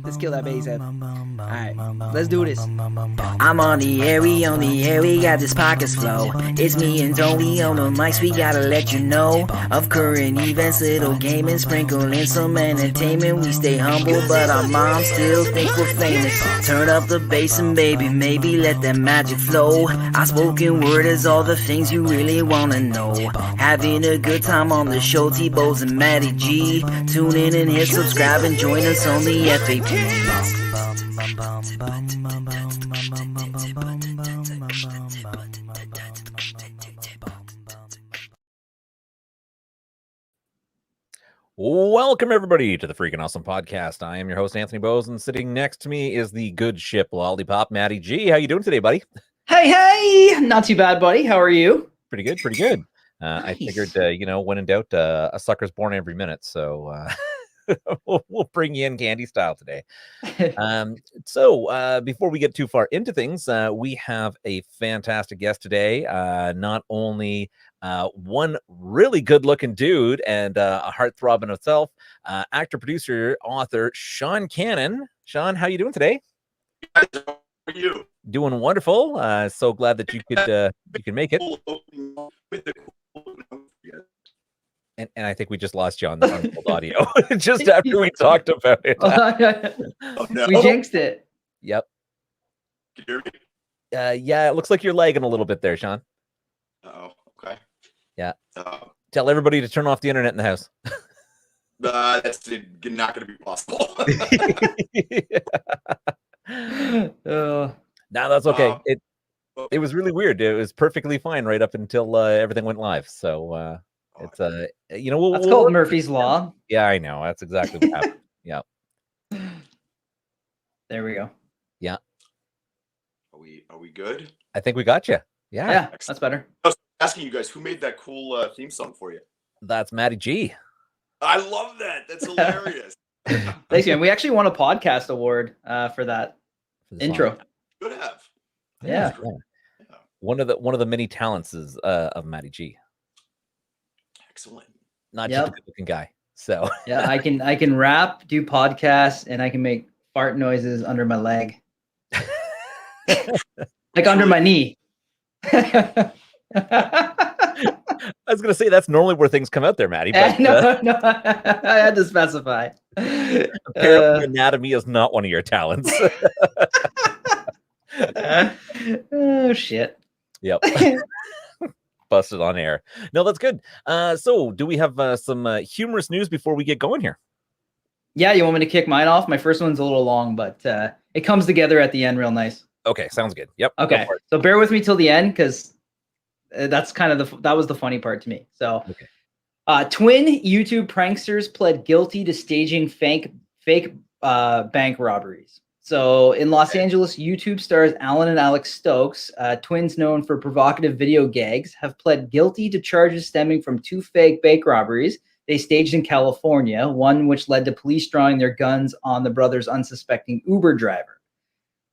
Let's kill that bass head. Alright, let's do this. I'm on the air, we got this pockets flow. It's me and Tony on the mics, we gotta let you know of current events, little gaming, sprinkle in some entertainment. We stay humble, but our moms still think we're famous. Turn up the bass and baby, maybe let that magic flow. Our spoken word is all the things you really wanna know. Having a good time on the show, T-Bows and Matty G. Tune in and hit subscribe and join us on the FAPs. Welcome everybody to the Freaking Awesome Podcast. I am your host Anthony Bowes, and sitting next to me is the good ship Lollipop Matty G. How you doing today, buddy? Hey, not too bad, buddy. How are you? Pretty good, pretty good. Nice. I figured, when in doubt, a sucker's born every minute, so we'll bring you in candy style today. So before we get too far into things, we have a fantastic guest today. Not only one really good-looking dude and a heartthrob in itself, actor, producer, author Sean Kanan. Sean, how you doing today? How are you? Doing wonderful. So glad that you could make it. And I think we just lost you on the old audio just after we talked about it. Oh, no. We jinxed it. Yep. Can you hear me? Yeah, it looks like you're lagging a little bit there, Sean. Oh, okay. Yeah. Tell everybody to turn off the internet in the house. That's not going to be possible. No, that's okay. It was really weird. It was perfectly fine right up until everything went live. So it's that's called Murphy's Law. Yeah, I know. That's exactly what happened. Yeah. There we go. Yeah. Are we good? I think we got you. Yeah, that's better. I was asking you guys who made that cool theme song for you. That's Matty G. I love that. That's hilarious. Thanks, man. We actually won a podcast award for that intro. Good have. Yeah. One of the many talents is of Matty G. Excellent. Not just a good looking guy. So yeah, I can rap, do podcasts, and I can make fart noises under my leg. Like under my knee. I was gonna say that's normally where things come out there, Matty. But, no, I had to specify. Apparently, anatomy is not one of your talents. Oh shit! Yep. Busted on air. No, that's good. So, do we have some humorous news before we get going here? Yeah, you want me to kick mine off? My first one's a little long, but it comes together at the end real nice. Okay, sounds good. Yep. Okay, so bear with me till the end because that's kind of that was the funny part to me. So, twin YouTube pranksters pled guilty to staging fake bank robberies. So, in Los Angeles, YouTube stars Alan and Alex Stokes, twins known for provocative video gags, have pled guilty to charges stemming from two fake bank robberies they staged in California, one which led to police drawing their guns on the brothers' unsuspecting Uber driver.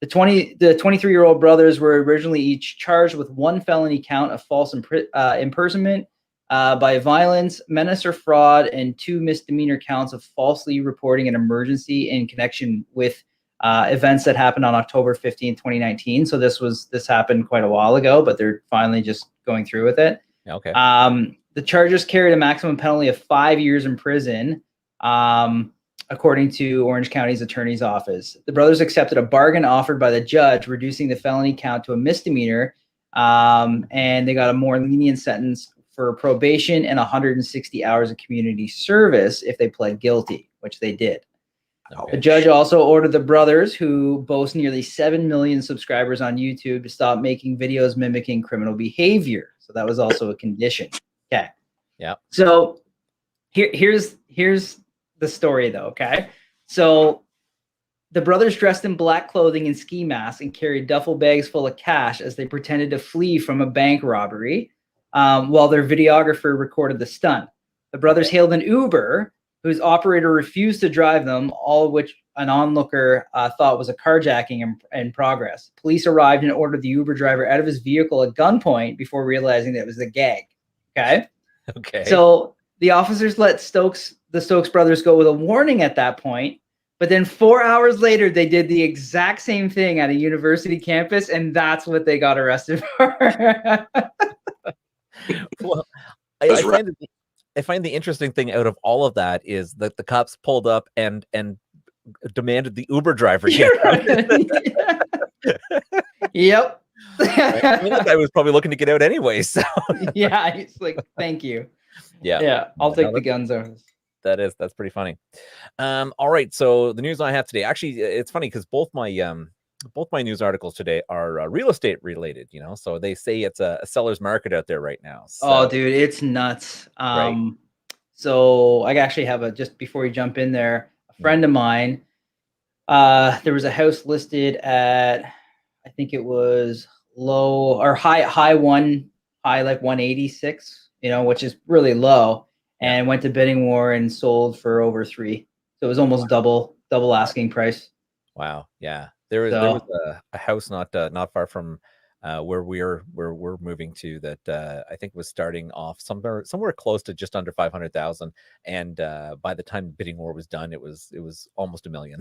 The 23-year-old brothers were originally each charged with one felony count of false imprisonment by violence, menace, or fraud, and two misdemeanor counts of falsely reporting an emergency in connection with events that happened on October 15, 2019. So this happened quite a while ago, but they're finally just going through with it. Okay. The charges carried a maximum penalty of 5 years in prison, according to Orange County's attorney's office. The brothers accepted a bargain offered by the judge, reducing the felony count to a misdemeanor, and they got a more lenient sentence for probation and 160 hours of community service if they pled guilty, which they did. Okay. The judge also ordered the brothers, who boast nearly 7 million subscribers on YouTube, to stop making videos mimicking criminal behavior. So that was also a condition. Okay. Yeah. So here's the story, though. Okay. So the brothers dressed in black clothing and ski masks and carried duffel bags full of cash as they pretended to flee from a bank robbery, while their videographer recorded the stunt. The brothers hailed an Uber, whose operator refused to drive them, all of which an onlooker thought was a carjacking in progress. Police arrived and ordered the Uber driver out of his vehicle at gunpoint before realizing that it was a gag. Okay. Okay. So the officers let the Stokes brothers go with a warning at that point, But then 4 hours later, they did the exact same thing at a university campus, and that's what they got arrested for. Well, That's I right. find the interesting thing out of all of that is that the cops pulled up and demanded the Uber driver get out. Yep. Right? I mean, that guy was probably looking to get out anyway. So Yeah, he's like, thank you. yeah, Yeah, I'll take no, the guns over. that's pretty funny. All right, so the news I have today, actually, it's funny because both my news articles today are real estate related. You know, so they say it's a seller's market out there right now. Oh, So, dude, it's nuts. right. So I actually have just before you jump in there, a friend of mine, there was a house listed at, I think it was low or high like 186, which is really low, and went to bidding war and sold for over 3. So it was almost double asking price. Wow. Yeah. There was a house not far from where we're moving to that I think was starting off somewhere close to just under 500,000, and by the time bidding war was done, it was almost $1 million.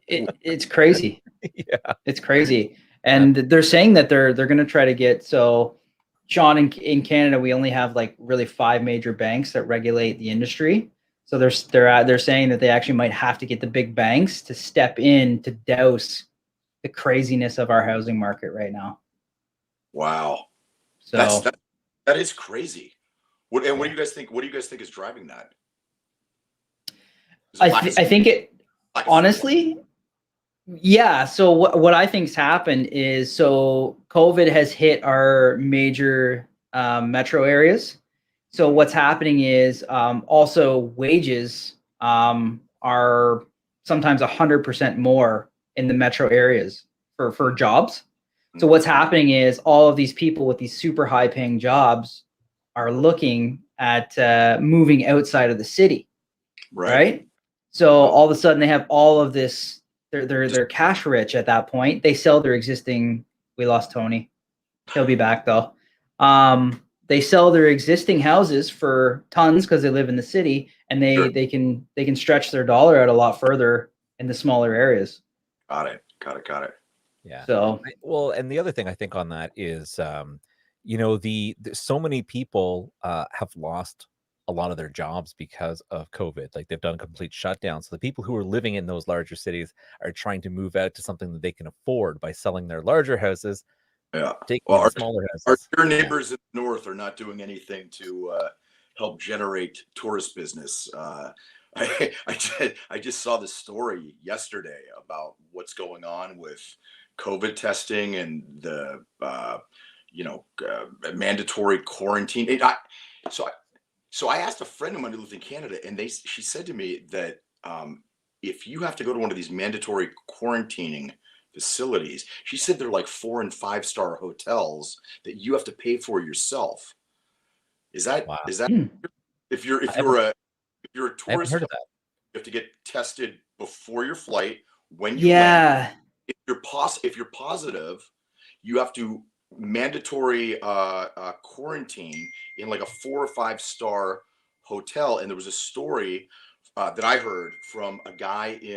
It's crazy. Yeah, it's crazy, and they're saying that they're going to try to get. So, Sean, in Canada, we only have like really 5 major banks that regulate the industry. So they're saying that they actually might have to get the big banks to step in to douse the craziness of our housing market right now. Wow. So that is crazy. What do you guys think? What do you guys think is driving that? I think it honestly, yeah. So what I think's happened is, so COVID has hit our major metro areas. So what's happening is also wages are sometimes 100% more in the metro areas for jobs. So what's happening is all of these people with these super high paying jobs are looking at moving outside of the city, right? So all of a sudden they have all of this. They're cash rich at that point. They sell their existing. We lost Tony. He'll be back though. They sell their existing houses for tons because they live in the city, and they can stretch their dollar out a lot further in the smaller areas. Got it. Yeah. So well, and the other thing I think on that is, so many people have lost a lot of their jobs because of COVID. Like, they've done complete shutdown. So the people who are living in those larger cities are trying to move out to something that they can afford by selling their larger houses. Yeah. Taking smaller houses. Our neighbors in the north are not doing anything to help generate tourist business. I just saw this story yesterday about what's going on with COVID testing and the mandatory quarantine. So I asked a friend of mine who lives in Canada, and she said to me that if you have to go to one of these mandatory quarantining facilities, she said they're like 4- and 5-star hotels that you have to pay for yourself. Is that if you're a tourist, you have to get tested before your flight, when you land. If you're positive, you have to mandatory quarantine in like a 4- or 5-star hotel. And there was a story that I heard from a guy he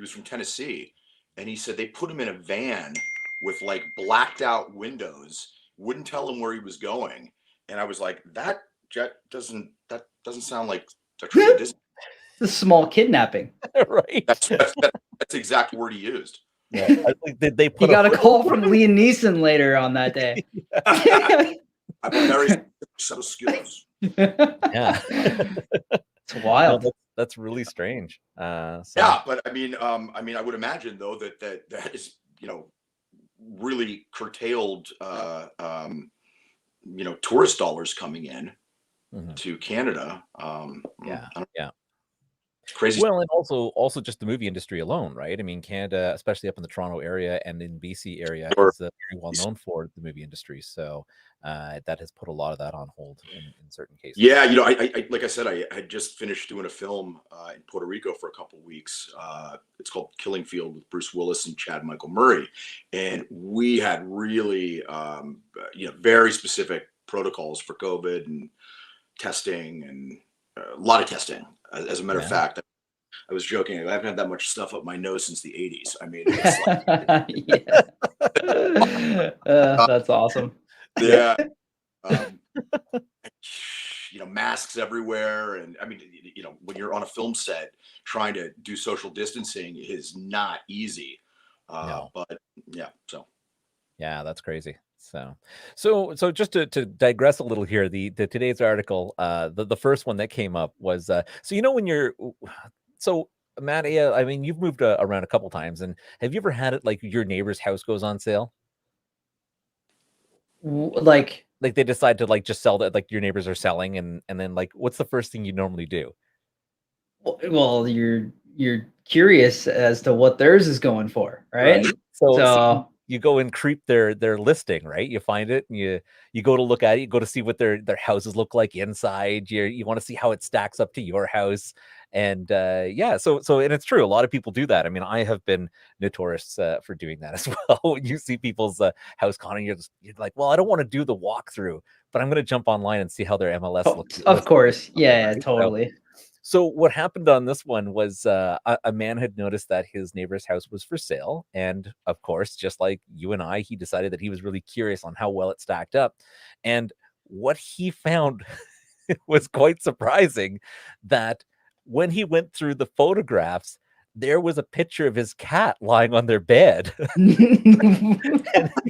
was from Tennessee, and he said they put him in a van with like blacked out windows, wouldn't tell him where he was going. And I was like, that doesn't sound like a true Disney. It's a small kidnapping. Right. That's the exact word he used. Yeah. I think they put he got a call from Liam Neeson later on that day. I'm a very set of skills. Yeah. It's wild. No, that's really strange. Yeah, but I mean, I would imagine though that is, really curtailed, tourist dollars coming in to Canada. Yeah. Crazy. Well, and also just the movie industry alone, right? I mean, Canada, especially up in the Toronto area and in BC area, is very well known for the movie industry. So that has put a lot of that on hold in certain cases. Yeah, I like I said, I had just finished doing a film in Puerto Rico for a couple of weeks. It's called Killing Field with Bruce Willis and Chad Michael Murray, and we had really, very specific protocols for COVID and testing, and a lot of testing. As a matter of fact, I was joking. I haven't had that much stuff up my nose since the 80s. I mean, it's like, That's awesome. yeah. Um, masks everywhere. And I mean, when you're on a film set, trying to do social distancing is not easy. No. But yeah, so. Yeah, that's crazy. So just to digress a little here, the today's article, the first one that came up was, so when you're, so Matt, I mean, you've moved around a couple times, and have you ever had it like your neighbor's house goes on sale? Like they decide to like just sell that, like your neighbors are selling, and then like, what's the first thing you normally do? Well, you're curious as to what theirs is going for, right? So you go and creep their listing, right? You find it and you go to look at it, you go to see what their houses look like inside. You want to see how it stacks up to your house. And so and it's true, a lot of people do that. I mean, I have been notorious for doing that as well. When you see people's house conning, you're like, well, I don't want to do the walkthrough, but I'm going to jump online and see how their MLS looks. Of course. Yeah, right? totally. So what happened on this one was a man had noticed that his neighbor's house was for sale. And of course, just like you and I, he decided that he was really curious on how well it stacked up. And what he found was quite surprising, that when he went through the photographs, there was a picture of his cat lying on their bed. And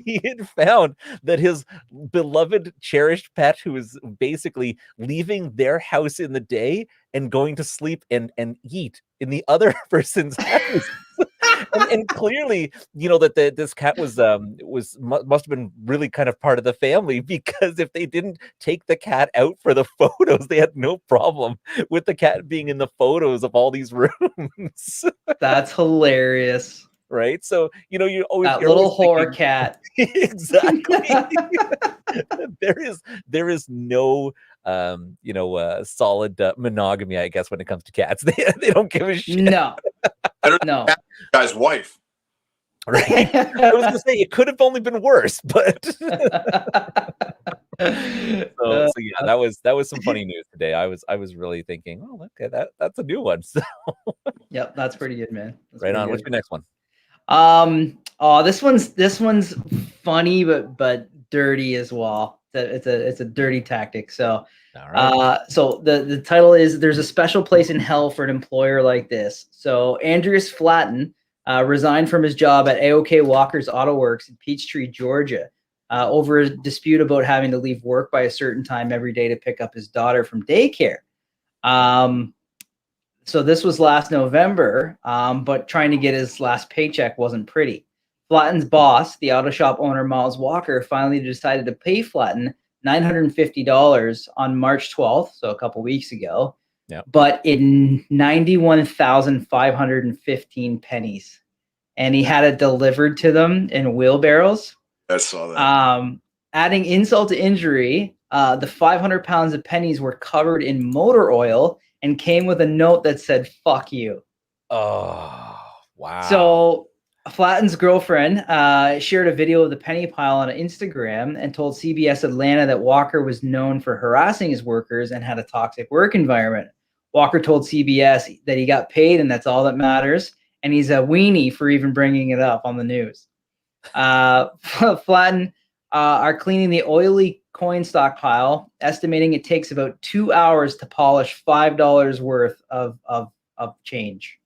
he had found that his beloved, cherished pet, who was basically leaving their house in the day and going to sleep and eat in the other person's house. and clearly, that this cat must have been really kind of part of the family, because if they didn't take the cat out for the photos, they had no problem with the cat being in the photos of all these rooms. That's hilarious. Right? So, you always, that you're little always whore cat. Exactly. there is no solid monogamy, I guess, when it comes to cats. They don't give a shit. No. No. Guy's wife. Right. I was gonna say it could have only been worse, but so yeah, that was some funny news today. I was really thinking, oh, okay, that's a new one. So yep, that's pretty good, man. That's right on. good. What's your next one? This one's funny but dirty as well. It's a dirty tactic. So all right. So the title is "There's a Special Place in Hell for an Employer Like This." So Andreas Flatten resigned from his job at AOK Walker's Auto Works in Peachtree, Georgia, over a dispute about having to leave work by a certain time every day to pick up his daughter from daycare. So this was last November, but trying to get his last paycheck wasn't pretty. Flatten's boss, the auto shop owner Miles Walker, finally decided to pay Flatten $950 on March 12th, so a couple weeks ago. Yeah. But in 91,515 pennies, and he had it delivered to them in wheelbarrows. I saw that. Adding insult to injury, the 500 pounds of pennies were covered in motor oil and came with a note that said "fuck you." Oh, wow. So Flatten's girlfriend shared a video of the penny pile on Instagram and told CBS Atlanta that Walker was known for harassing his workers and had a toxic work environment. Walker told CBS that he got paid and that's all that matters, and he's a weenie for even bringing it up on the news. Flatten are cleaning the oily coin stockpile, estimating it takes about 2 hours to polish $5 worth of change.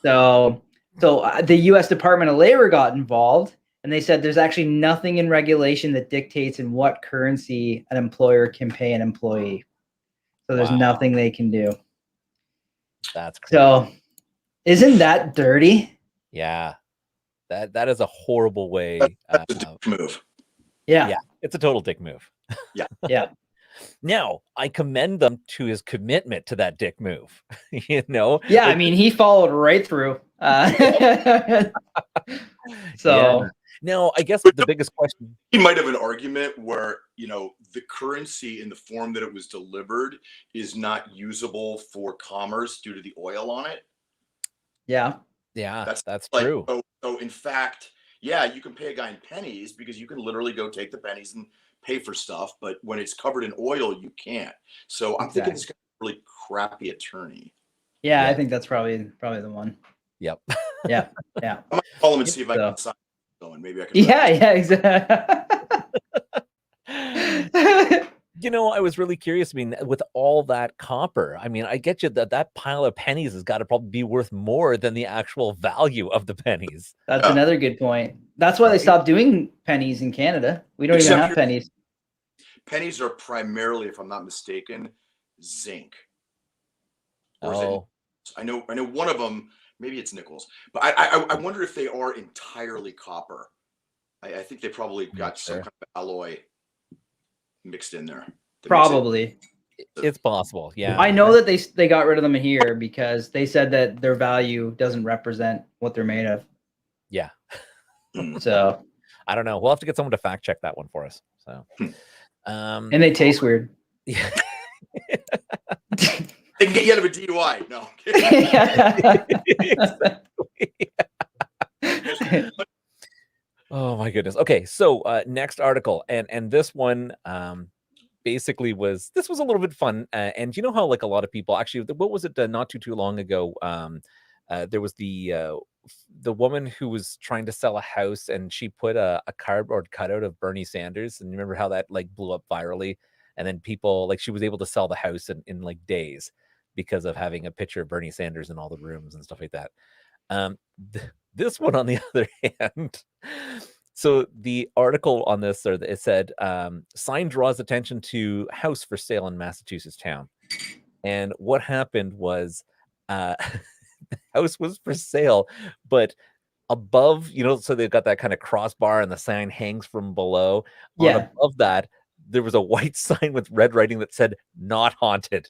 So the U.S. Department of Labor got involved, and they said there's actually nothing in regulation that dictates in what currency an employer can pay an employee. So there's nothing they can do. That's crazy. So isn't that dirty? Yeah. That is a horrible way. That's a dick move. Yeah. It's a total dick move. Yeah. Yeah. Now, I commend them to his commitment to that dick move. Yeah, I mean, he followed right through. So yeah. Now, I guess the biggest question, he might have an argument where, the currency in the form that it was delivered is not usable for commerce due to the oil on it. Yeah. Yeah, that's like, true. So in fact, yeah, you can pay a guy in pennies because you can literally go take the pennies and pay for stuff. But when it's covered in oil, you can't. So I'm thinking this guy's a really crappy attorney. Yeah, I think that's probably the one. Yep. Yeah. Yeah. I'm gonna call him and see if I So- can sign going. Maybe I can. Yeah, exactly. You know, I was really curious. I mean, with all that copper, I mean, I get you that pile of pennies has got to probably be worth more than the actual value of the pennies. That's another good point. That's why they stopped doing pennies in Canada. We don't even have pennies. Pennies are primarily, if I'm not mistaken, zinc. Or is Oh, I know one of them. Maybe it's nickels, but I wonder if they are entirely copper. I think they probably got some kind of alloy mixed in there. Probably. It's possible. Yeah. I know that they got rid of them here because they said that their value doesn't represent what they're made of. Yeah. So I don't know. We'll have to get someone to fact check that one for us. So, and they taste weird. Yeah. They can get you out of a DUI. No. Exactly. Oh my goodness. Okay, so next article, and this one basically was a little bit fun. And you know how like a lot of people actually, what was it? Not too long ago. There was the woman who was trying to sell a house, and she put a cardboard cutout of Bernie Sanders, and you remember how that like blew up virally, and then people like she was able to sell the house in like days because of having a picture of Bernie Sanders in all the rooms and stuff like that. This one, on the other hand, so the article on this, or it said, sign draws attention to house for sale in Massachusetts town. And what happened was, the house was for sale, but above, so they've got that kind of crossbar and the sign hangs from below. Yeah. On above that, there was a white sign with red writing that said "not haunted."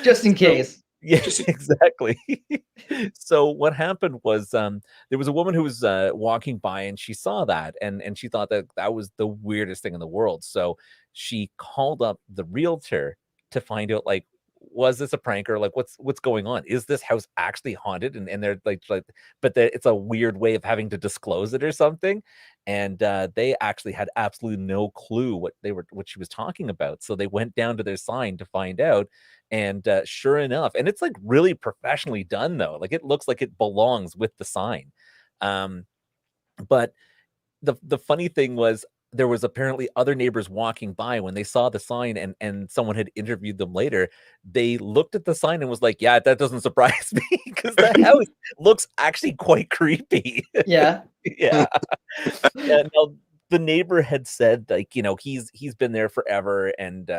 Just in case. Yeah, exactly. So what happened was there was a woman who was walking by, and she saw that, and she thought that was the weirdest thing in the world. So she called up the realtor to find out, like, was this a prank, or like what's going on? Is this house actually haunted? And they're like but it's a weird way of having to disclose it or something. And they actually had absolutely no clue what she was talking about. So they went down to their sign to find out. And sure enough, and it's like really professionally done though. Like it looks like it belongs with the sign. But the funny thing was, there was apparently other neighbors walking by when they saw the sign, and someone had interviewed them later. They looked at the sign and was like, yeah, that doesn't surprise me, because that house looks actually quite creepy. Yeah. Yeah. Now, the neighbor had said, like, he's been there forever, and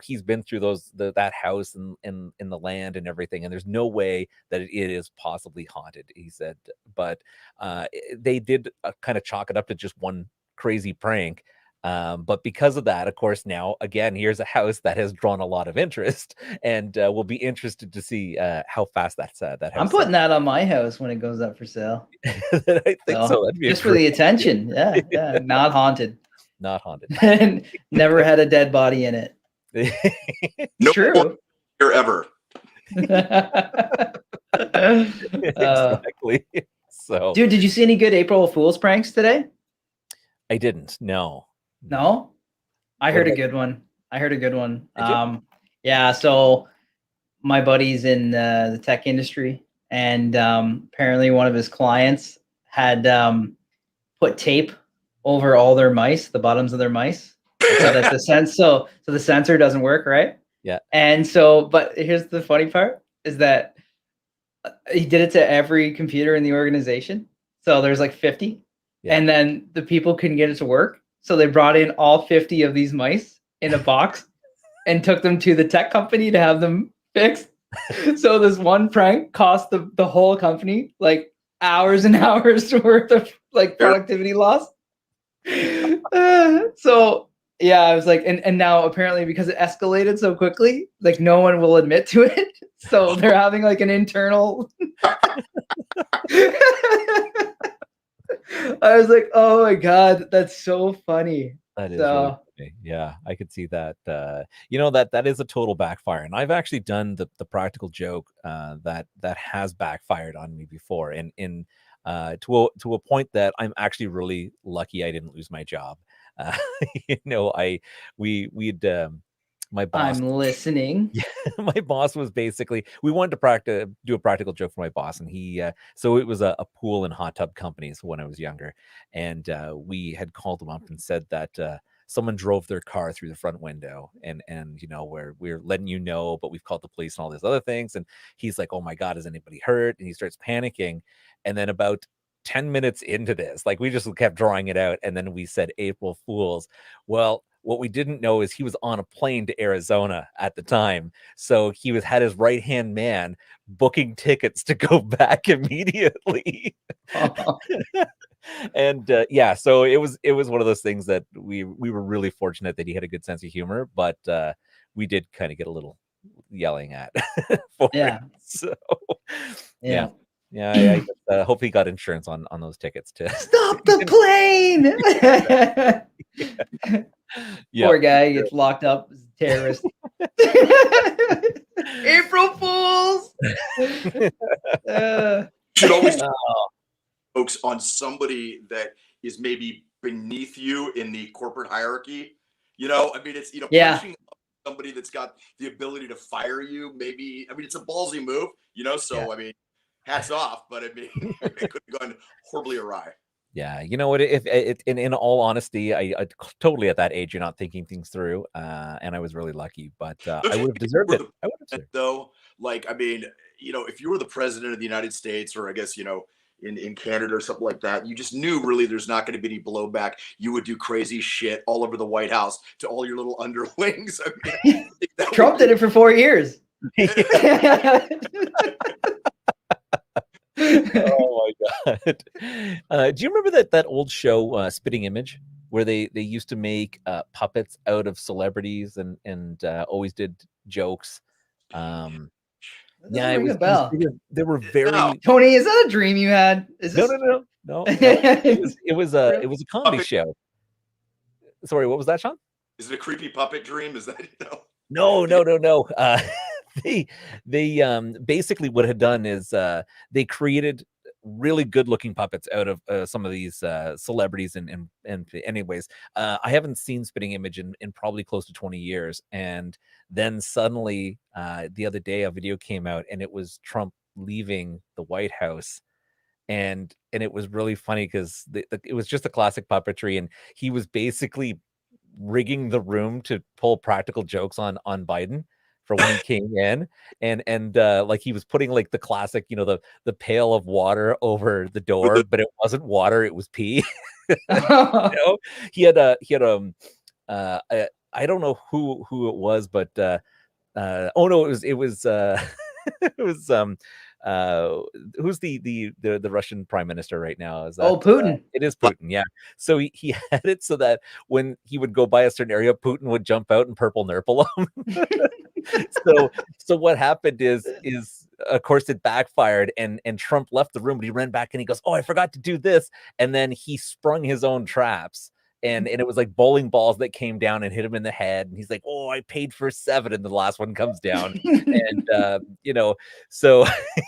he's been through that house and in the land and everything, and there's no way that it is possibly haunted, he said. But they did kind of chalk it up to just one crazy prank. But because of that, of course, now again, here's a house that has drawn a lot of interest, and we'll be interested to see how fast that house. I'm putting that on my house when it goes up for sale. I think so. That'd be just for the attention. Yeah, yeah. Not haunted. Not haunted. And never had a dead body in it. No True. Here ever. Exactly. So, dude, did you see any good April Fool's pranks today? I didn't. No. No? I heard a good one. Yeah, so my buddy's in the tech industry, and apparently one of his clients had put tape over all their mice, the bottoms of their mice, so that the sensor doesn't work, right? Yeah. And so, but here's the funny part, is that he did it to every computer in the organization. So there's like 50. Yeah. And then the people couldn't get it to work. So they brought in all 50 of these mice in a box and took them to the tech company to have them fixed. So this one prank cost the whole company like hours and hours worth of like productivity loss. So yeah, I was like, and now apparently, because it escalated so quickly, like no one will admit to it. So they're having like an internal. I was like, oh my God, that's so funny. That is really funny. Yeah, I could see that. That is a total backfire. And I've actually done the practical joke that has backfired on me before. And to a point that I'm actually really lucky I didn't lose my job. my boss. I'm listening. Yeah, my boss was basically, we wanted to do a practical joke for my boss, and he so it was a pool and hot tub companies when I was younger, and we had called them up and said that someone drove their car through the front window, and where we're letting you know, but we've called the police and all these other things. And he's like, oh my god, is anybody hurt? And he starts panicking. And then about 10 minutes into this, like, we just kept drawing it out, and then we said April Fools. Well, what we didn't know is he was on a plane to Arizona at the time. So he had his right-hand man booking tickets to go back immediately. And yeah, so it was one of those things that we were really fortunate that he had a good sense of humor, but we did kind of get a little yelling at for it. So yeah. I hope he got insurance on those tickets too. Stop the plane. Poor guy gets locked up as a terrorist. April Fools. Should always folks on somebody that is maybe beneath you in the corporate hierarchy. I mean, it's punching somebody that's got the ability to fire you. Maybe, I mean, it's a ballsy move. So I mean, hats off. But I mean, it could have gone horribly awry. Yeah, you know what? If in all honesty, I totally at that age, you're not thinking things through, and I was really lucky, but I would have deserved it. I would have deserved it. Though, like, I mean, if you were the president of the United States, or I guess in Canada or something like that, you just knew really there's not going to be any blowback. You would do crazy shit all over the White House to all your little underlings. I mean, Trump did it for 4 years. Oh my god! Do you remember that old show, Spitting Image, where they used to make puppets out of celebrities and always did jokes? Yeah, ring a bell. They were very. Tony, is that a dream you had? Is this... No. It was a comedy show. Sorry, what was that, Sean? Is it a creepy puppet dream? Is that No. They basically what had done is they created really good looking puppets out of some of these celebrities and anyways, I haven't seen Spitting Image in probably close to 20 years, and then suddenly the other day a video came out, and it was Trump leaving the White House, and it was really funny because it was just a classic puppetry, and he was basically rigging the room to pull practical jokes on Biden for when he came in, and like he was putting like the classic, the pail of water over the door, but it wasn't water, it was pee. He had I don't know who it was, but oh no, it was it was who's the Russian prime minister right now? Is that Putin? It is Putin, yeah. So he had it so that when he would go by a certain area, Putin would jump out and purple nurple him. So what happened is of course it backfired, and Trump left the room, but he ran back and he goes, oh, I forgot to do this, and then he sprung his own traps. And it was like bowling balls that came down and hit him in the head. And he's like, oh, I paid for 7. And the last one comes down. And, so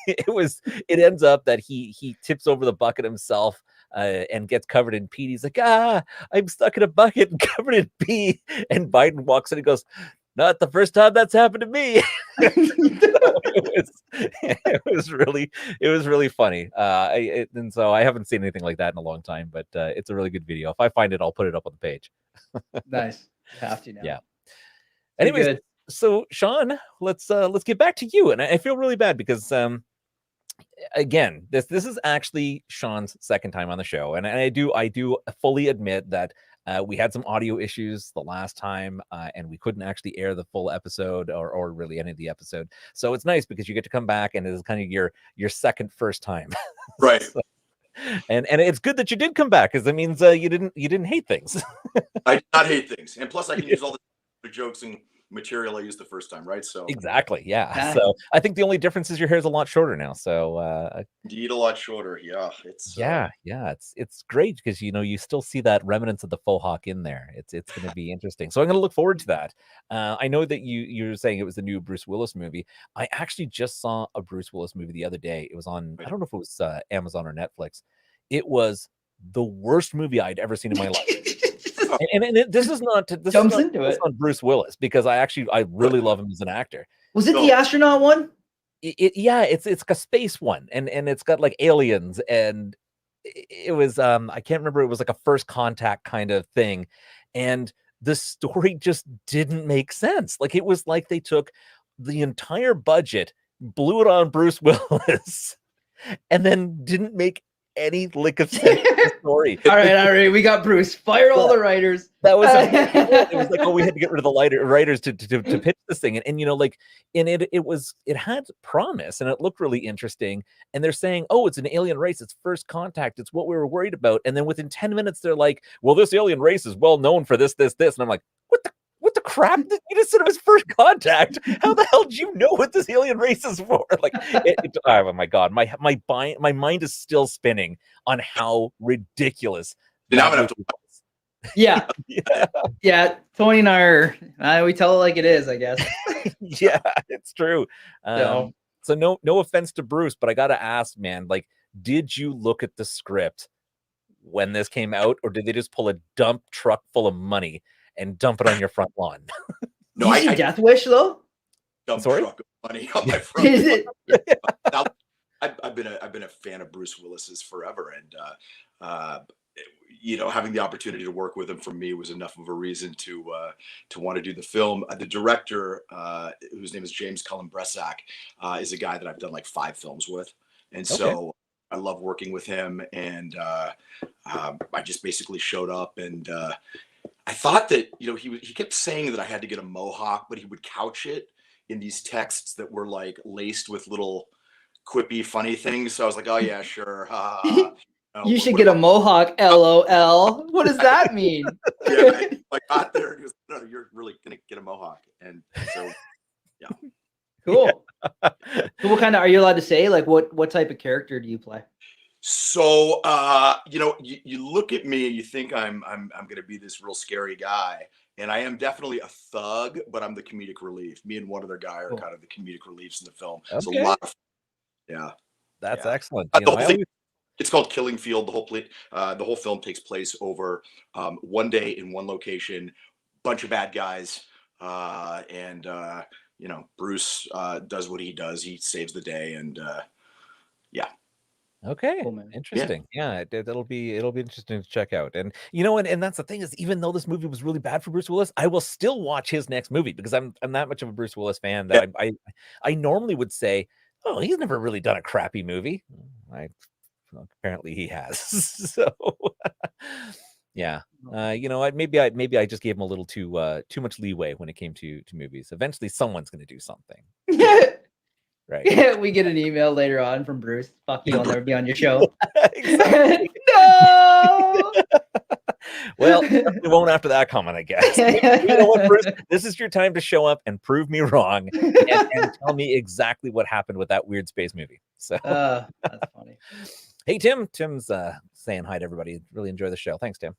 it ends up that he tips over the bucket himself and gets covered in pee. He's like, I'm stuck in a bucket and covered in pee. And Biden walks in and goes, not the first time that's happened to me. It was really funny. And so I haven't seen anything like that in a long time, but it's a really good video. If I find it, I'll put it up on the page. Nice. You have to now. Yeah. Anyways, so Sean, let's get back to you. And I feel really bad because again, this is actually Sean's second time on the show, and I do fully admit that we had some audio issues the last time, and we couldn't actually air the full episode or really any of the episode. So it's nice because you get to come back, and it's kind of your first time, right? So, and it's good that you did come back, because that means you didn't hate things. I did not hate things, and plus I can use all the jokes and material I used the first time, right? So exactly, yeah. So I think the only difference is your hair is a lot shorter now. So indeed, a lot shorter. Yeah, it's it's great because you still see that remnants of the faux hawk in there. It's going to be interesting. So I'm going to look forward to that. I know that you're saying it was the new Bruce Willis movie. I actually just saw a Bruce Willis movie the other day. It was on, I don't know if it was Amazon or Netflix. It was the worst movie I'd ever seen in my life. This is not this Jumps is not, into this it. is on Bruce Willis, because I really love him as an actor. Was it the astronaut one? Yeah, it's like a space one, and it's got like aliens, and it was I can't remember, it was like a First Contact kind of thing, and the story just didn't make sense. Like, it was like they took the entire budget, blew it on Bruce Willis, and then didn't make any lick of sense to the story. All right, we got Bruce. Fire all the writers. That was it was like, oh, we had to get rid of the writers to pitch this thing, and you know, like, in it had promise, and it looked really interesting, and they're saying, oh, it's an alien race, it's First Contact, it's what we were worried about, and then within 10 minutes they're like, well, this alien race is well known for this, and I'm like, what the crap? You just said it was First Contact. How the hell do you know what this alien race is for? Like, oh my god, my mind is still spinning on how ridiculous. Now I'm gonna have to. Yeah. Tony and I are we tell it like it is, I guess. Yeah, it's true. So no offense to Bruce, but I gotta ask, man, like, did you look at the script when this came out, or did they just pull a dump truck full of money and dump it on your front lawn? No, I Death Wish though. Dump truck of money on my front. Is it? I've been a fan of Bruce Willis's forever, and you know, having the opportunity to work with him for me was enough of a reason to want to do the film. The director, whose name is James Cullen Bressak, is a guy that I've done like 5 films with, and so I love working with him. And I just basically showed up, and I thought that, you know, he kept saying that I had to get a mohawk, but he would couch it in these texts that were like laced with little quippy, funny things. So I was like, oh yeah, sure. You should get a mohawk, LOL. What does that mean? Yeah, I got there and he was, no, you're really gonna get a mohawk. And so, yeah. Cool. So what kind of, are you allowed to say, like, what type of character do you play? So you know, you look at me and you think I'm gonna be this real scary guy, and I am definitely a thug, but I'm the comedic relief. Me and one other guy are kind of the comedic reliefs in the film. It's a lot of That's excellent. It's called Killing Field. The whole film takes place over one day in one location, bunch of bad guys, and you know, Bruce does what he does. He saves the day, and Okay, Cool, man. interesting. Yeah, it'll be interesting to check out. And you know, and that's the thing, is, even though this movie was really bad for Bruce Willis, I will still watch his next movie, because I'm that much of a Bruce Willis fan that I normally would say, oh, he's never really done a crappy movie. Well, apparently he has. So yeah, you know, maybe I just gave him a little too much leeway when it came to movies. Eventually, someone's going to do something. Right. Yeah, we get an email later on from Bruce. Fuck you, I'll never be on your show. No. Well, we won't after that comment, I guess. You know what, Bruce? This is your time to show up and prove me wrong, and tell me exactly what happened with that weird space movie. So that's funny. Hey, Tim's saying hi to everybody. Really enjoy the show. Thanks, Tim.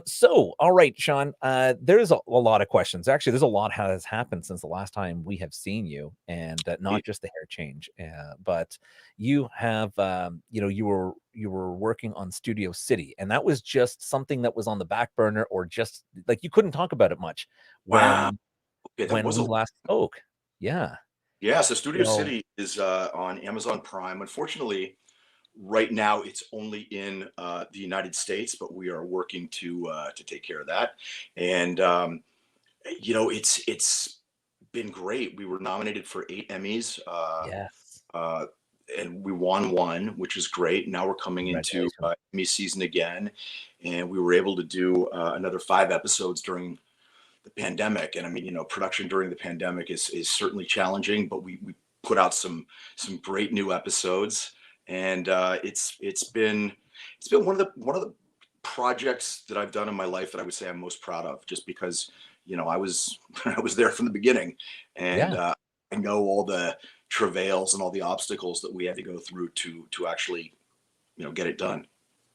So, all right, Sean, there's a lot of questions. Actually, there's a lot has happened since the last time we have seen you, and not just the hair change, but you have, you know, you were working on Studio City, and that was just something that was on the back burner, or just like you couldn't talk about it much when we last spoke. Yeah. So Studio City is on Amazon Prime. Unfortunately, right now it's only in the United States, but we are working to take care of that. And you know, it's been great. We were nominated for 8 Emmys. And we won 1, which is great. Now we're coming into Emmy season again, and we were able to do another 5 episodes during the pandemic. And I mean, you know, production during the pandemic is certainly challenging, but we put out some great new episodes. And it's been one of the projects that I've done in my life that I would say I'm most proud of, just because, you know, I was there from the beginning, and I know all the travails and all the obstacles that we had to go through to actually, you know, get it done.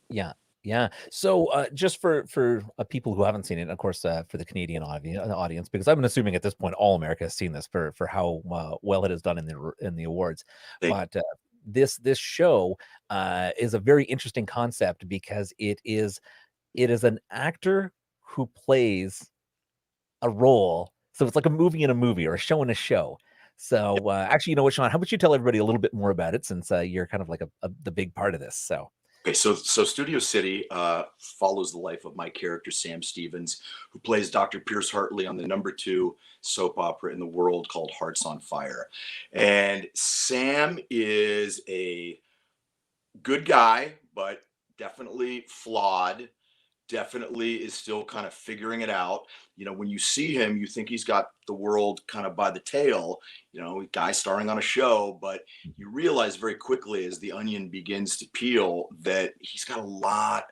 Yeah. So just for people who haven't seen it, of course, for the Canadian audience, because I'm assuming at this point all America has seen this for how well it has done in the awards. But this show is a very interesting concept, because it is an actor who plays a role. So it's like a movie in a movie or a show in a show. So actually, you know what, Sean, how about you tell everybody a little bit more about it, since you're kind of like the big part of this. So Okay, so Studio City follows the life of my character Sam Stevens, who plays Dr. Pierce Hartley on the #2 soap opera in the world called Hearts on Fire. And Sam is a good guy, but definitely flawed. Definitely is still kind of figuring it out. You know, when you see him, you think he's got the world kind of by the tail, you know, a guy starring on a show, but you realize very quickly as the onion begins to peel that he's got a lot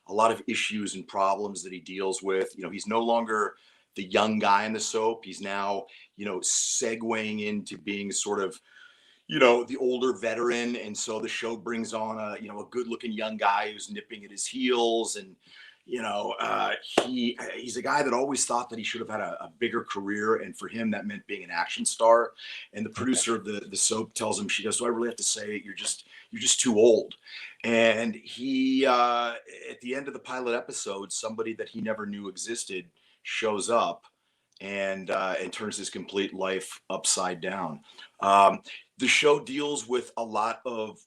of issues and problems that he deals with. You know, he's no longer the young guy in the soap. He's now, you know, segueing into being sort of, you know, the older veteran. And so the show brings on a, you know, a good looking young guy who's nipping at his heels. And, you know, he's a guy that always thought that he should have had a bigger career. And for him, that meant being an action star. And the producer of the soap tells him, she goes, "Do I really have to say it? You're just too old." And he, at the end of the pilot episode, somebody that he never knew existed shows up and turns his complete life upside down. The show deals with a lot of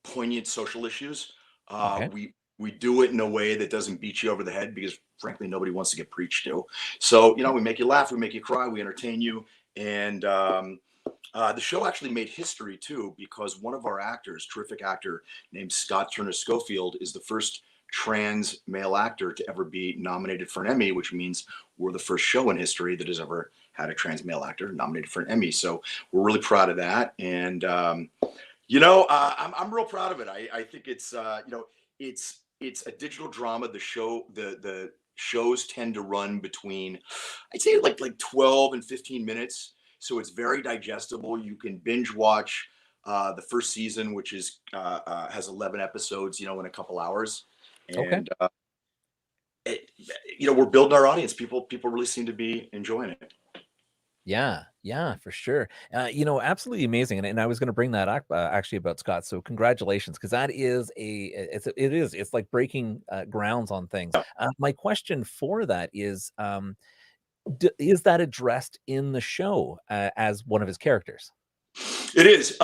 poignant social issues. okay. We do it in a way that doesn't beat you over the head because, frankly, nobody wants to get preached to. So, you know, we make you laugh, we make you cry, we entertain you, and the show actually made history too because one of our actors, terrific actor named Scott Turner Schofield, is the first trans male actor to ever be nominated for an Emmy, which means we're the first show in history that has ever had a trans male actor nominated for an Emmy. So we're really proud of that. And, you know, I'm real proud of it. I think it's, you know, it's a digital drama. The shows tend to run between, I'd say like 12 and 15 minutes. So it's very digestible. You can binge watch the first season, which is has 11 episodes, you know, in a couple hours. Okay. And you know, we're building our audience. People really seem to be enjoying it. Yeah, for sure. You know, absolutely amazing. And I was going to bring that up actually about Scott. So congratulations, because that is it's like breaking grounds on things. My question for that is that addressed in the show as one of his characters? It is.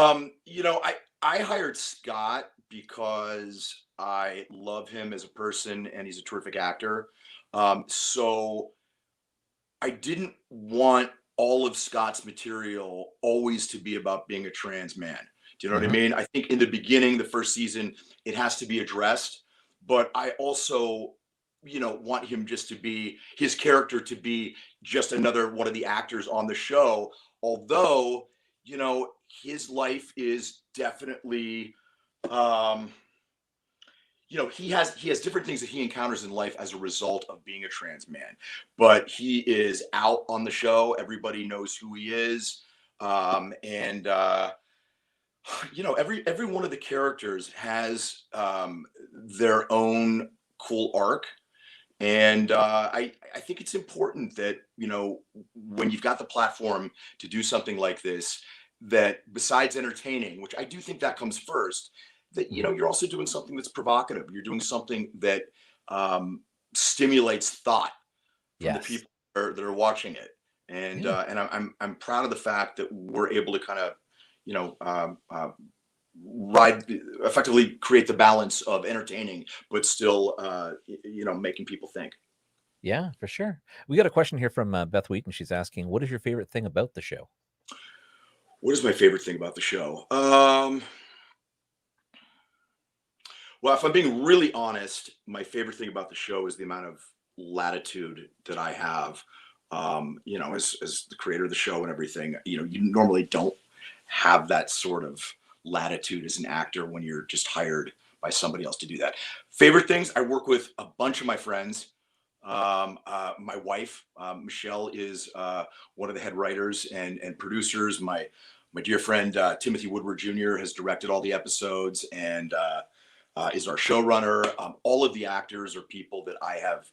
You know, I hired Scott because I love him as a person and he's a terrific actor. So I didn't want all of Scott's material always to be about being a trans man. Do you know what I mean? I think in the beginning, the first season, it has to be addressed, but I also, you know, want him just to be his character to be just another one of the actors on the show. Although, you know, his life is definitely, you know, he has different things that he encounters in life as a result of being a trans man, but he is out on the show. Everybody knows who he is. And you know, every one of the characters has their own cool arc. And I think it's important that, you know, when you've got the platform to do something like this, that besides entertaining, which I do think that comes first, that, you know, you're also doing something that's provocative. You're doing something that stimulates thought from the people that are watching it. And I'm proud of the fact that we're able to kind of, you know, effectively create the balance of entertaining, but still, you know, making people think. Yeah, for sure. We got a question here from Beth Wheaton. She's asking, what is your favorite thing about the show? What is my favorite thing about the show? Well, if I'm being really honest, my favorite thing about the show is the amount of latitude that I have. You know, as the creator of the show and everything, you know, you normally don't have that sort of latitude as an actor when you're just hired by somebody else to do that. Favorite things, I work with a bunch of my friends. My wife, Michelle, is one of the head writers and producers. My dear friend, Timothy Woodward Jr. has directed all the episodes and is our showrunner. All of the actors are people that I have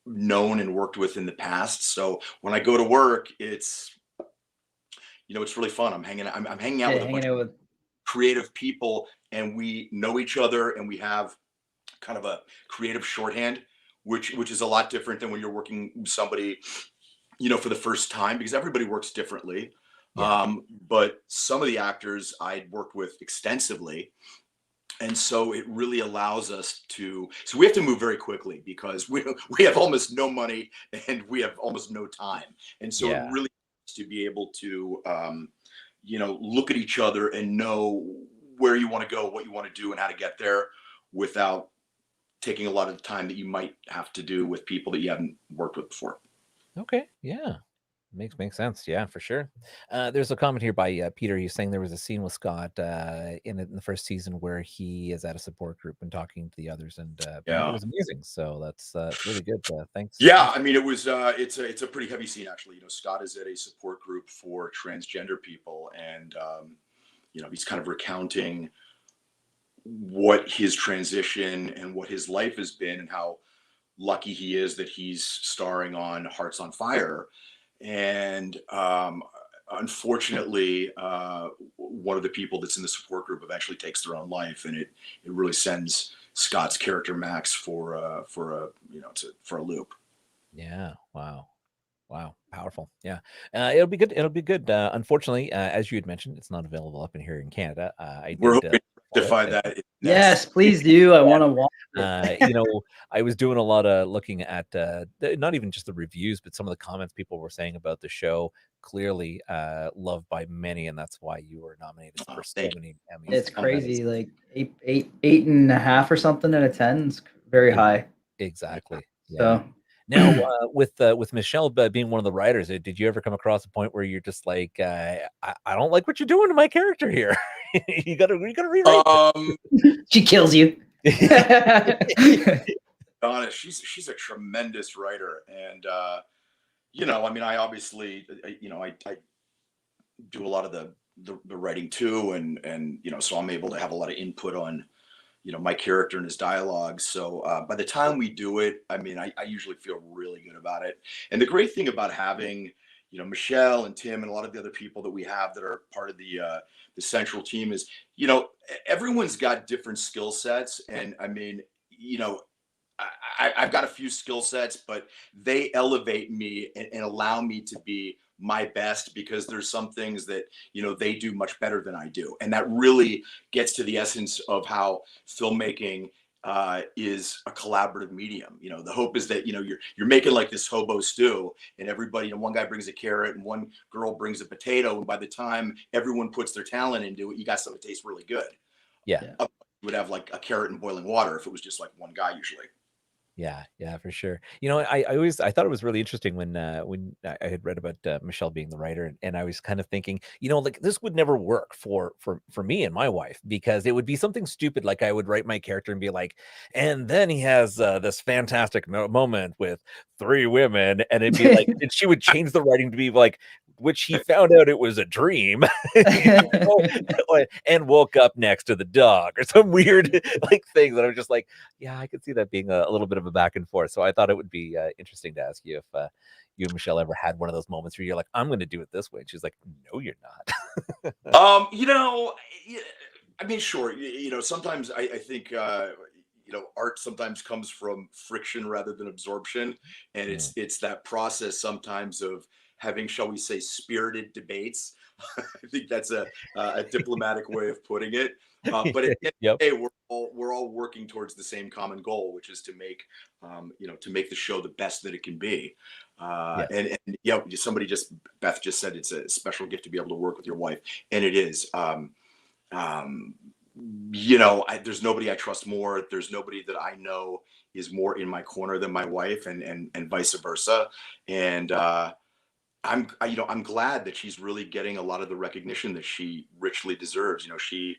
known and worked with in the past. So when I go to work, it's, you know, it's really fun. I'm hanging out with a bunch of creative people, and we know each other, and we have kind of a creative shorthand which is a lot different than when you're working with somebody, for the first time, because everybody works differently. Yeah. But some of the actors I'd worked with extensively. And so it really allows us so we have to move very quickly because we have almost no money and we have almost no time. And so it Yeah. really to be able to, look at each other and know where you want to go, what you want to do and how to get there without taking a lot of the time that you might have to do with people that you haven't worked with before. Okay. Yeah. Makes sense. Yeah, for sure. There's a comment here by Peter. He's saying there was a scene with Scott in the first season where he is at a support group and talking to the others, and it was amazing. So that's really good. Thanks. Yeah, I mean, it's a pretty heavy scene actually. Scott is at a support group for transgender people, and he's kind of recounting what his transition and what his life has been, and how lucky he is that he's starring on Hearts on Fire. And unfortunately, one of the people that's in the support group eventually takes their own life, and it really sends Scott's character Max for a loop. Yeah. Wow. Powerful. Yeah. It'll be good. It'll be good. Unfortunately, as you had mentioned, it's not available up in here in Canada. We're hoping to find that. Yes, please do. I want to watch it. I was doing a lot of looking at not even just the reviews, but some of the comments people were saying about the show. Clearly loved by many, and that's why you were nominated for so many Emmys. It's crazy, like 8.5 or something out of 10. It's very high. Exactly. Yeah. So now, with Michelle being one of the writers, did you ever come across a point where you're just like, I don't like what you're doing to my character here? you gotta rewrite. She kills you. Honest, she's a tremendous writer, and I obviously, I do a lot of the writing too, and so I'm able to have a lot of input on my character and his dialogue. So by the time we do it, I usually feel really good about it. And the great thing about having Michelle and Tim and a lot of the other people that we have that are part of the central team is everyone's got different skill sets, and I've got a few skill sets, but they elevate me and allow me to be my best, because there's some things that they do much better than I do, and that really gets to the essence of how filmmaking is a collaborative medium. The hope is that you're making like this hobo stew, and everybody, one guy brings a carrot and one girl brings a potato, and by the time everyone puts their talent into it, you got something that tastes really good. Yeah. You would have like a carrot and boiling water if it was just like one guy usually. Yeah, for sure. I thought it was really interesting when I had read about Michelle being the writer, and I was kind of thinking, like this would never work for me and my wife, because it would be something stupid. Like I would write my character and be like, and then he has this fantastic moment with 3 women, and it'd be like, and she would change the writing to be like, which he found out it was a dream, and woke up next to the dog, or some weird like thing that I was just like, yeah, I could see that being a little bit of a back and forth. So I thought it would be interesting to ask you if you and Michelle ever had one of those moments where you're like, I'm going to do it this way, and she's like, no, you're not. Sure. Sometimes I think art sometimes comes from friction rather than absorption, and it's that process sometimes of having, shall we say, spirited debates. I think that's a diplomatic way of putting it. But at the end of the day, we're all working towards the same common goal, which is to make the show the best that it can be. And Beth just said it's a special gift to be able to work with your wife, and it is. There's nobody I trust more. There's nobody that I know is more in my corner than my wife, and vice versa. And I'm glad that she's really getting a lot of the recognition that she richly deserves. She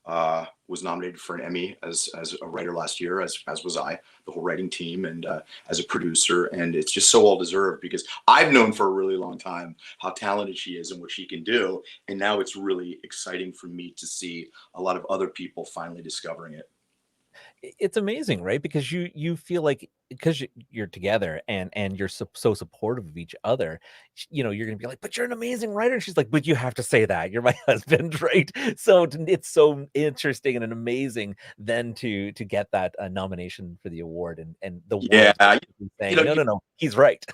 was nominated for an Emmy as a writer last year, as was I, the whole writing team, and as a producer. And it's just so well deserved, because I've known for a really long time how talented she is and what she can do. And now it's really exciting for me to see a lot of other people finally discovering it. It's amazing, right? Because you feel like, because you're together and you're so supportive of each other, you're gonna be like, but you're an amazing writer. And she's like, but you have to say that you're my husband, right? So it's so interesting and amazing then to get that nomination for the award, and the Yeah, world basically you saying, know, no, you, no, no, he's right.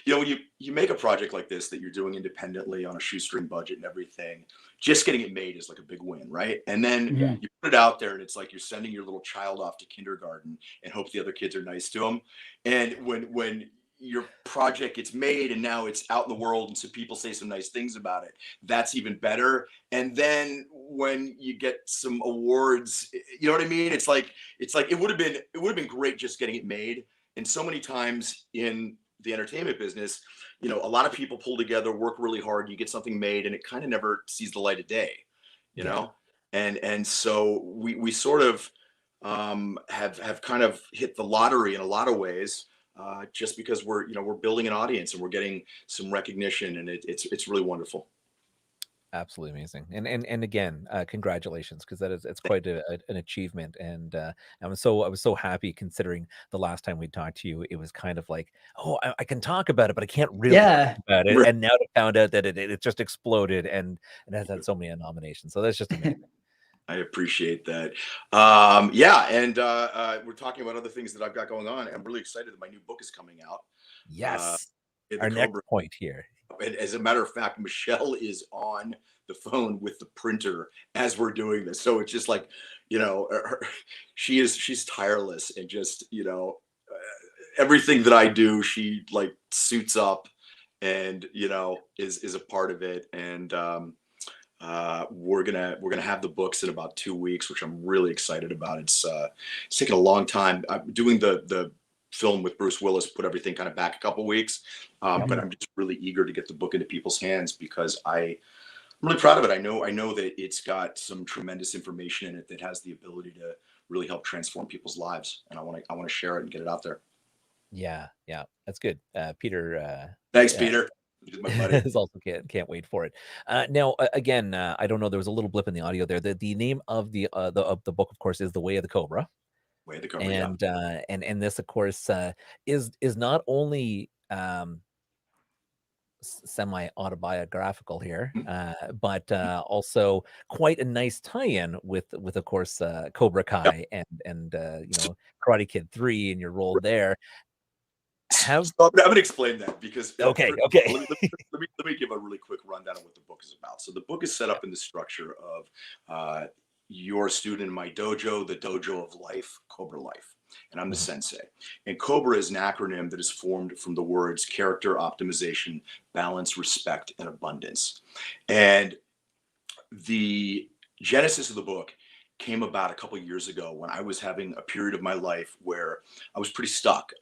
when you make a project like this that you're doing independently on a shoestring budget and everything, just getting it made is like a big win, right? And then Mhm. you put it out there, and it's like you're sending your little child off to kindergarten and hope the other kids are nice to them. And when your project gets made and now it's out in the world and some people say some nice things about it, that's even better. And then when you get some awards, you know what I mean? It's like it would have been great just getting it made. And so many times in the entertainment business, a lot of people pull together, work really hard, you get something made, and it kind of never sees the light of day, you Yeah. know. And so we sort of have kind of hit the lottery in a lot of ways, just because we're building an audience and we're getting some recognition, and it's really wonderful. Absolutely amazing, and again, congratulations, because it's quite an achievement, and I was so happy, considering the last time we talked to you, it was kind of like, oh, I can talk about it, but I can't really talk Yeah. about it, and now to found out that it just exploded, and has had so many nominations, so that's just amazing. I appreciate that. Yeah, and we're talking about other things that I've got going on. I'm really excited that my new book is coming out. Uh, Yes, in the our next Cobra. point here. And as a matter of fact, Michelle is on the phone with the printer as we're doing this. So it's just like, she's tireless, and just, everything that I do, she like suits up, and, is a part of it. And we're gonna have the books in about 2 weeks, which I'm really excited about. It's taken a long time. I'm doing the film with Bruce Willis, put everything kind of back a couple weeks, but I'm just really eager to get the book into people's hands, because I'm really proud of it. I know that it's got some tremendous information in it that has the ability to really help transform people's lives, and I want to share it and get it out there. Yeah, yeah, that's good. Peter, Thanks, uh, Peter. He's my buddy. is also can't wait for it. Now, again, I don't know. There was a little blip in the audio there. The name of the book, of course, is The Way of the Cobra, Way to cover, yeah. and this, of course, is not only semi autobiographical here, but also quite a nice tie-in with of course, Cobra Yep. Kai, and Karate Kid 3, and your role there. Have So I'm gonna explain that, because Okay, first of okay. all, let me give a really quick rundown of what the book is about. So the book is set up in the structure of your student in my dojo, the dojo of life, Cobra Life, and I'm the Mhm. sensei. And Cobra is an acronym that is formed from the words character, optimization, balance, respect, and abundance. And the genesis of the book came about a couple years ago, when I was having a period of my life where I was pretty stuck.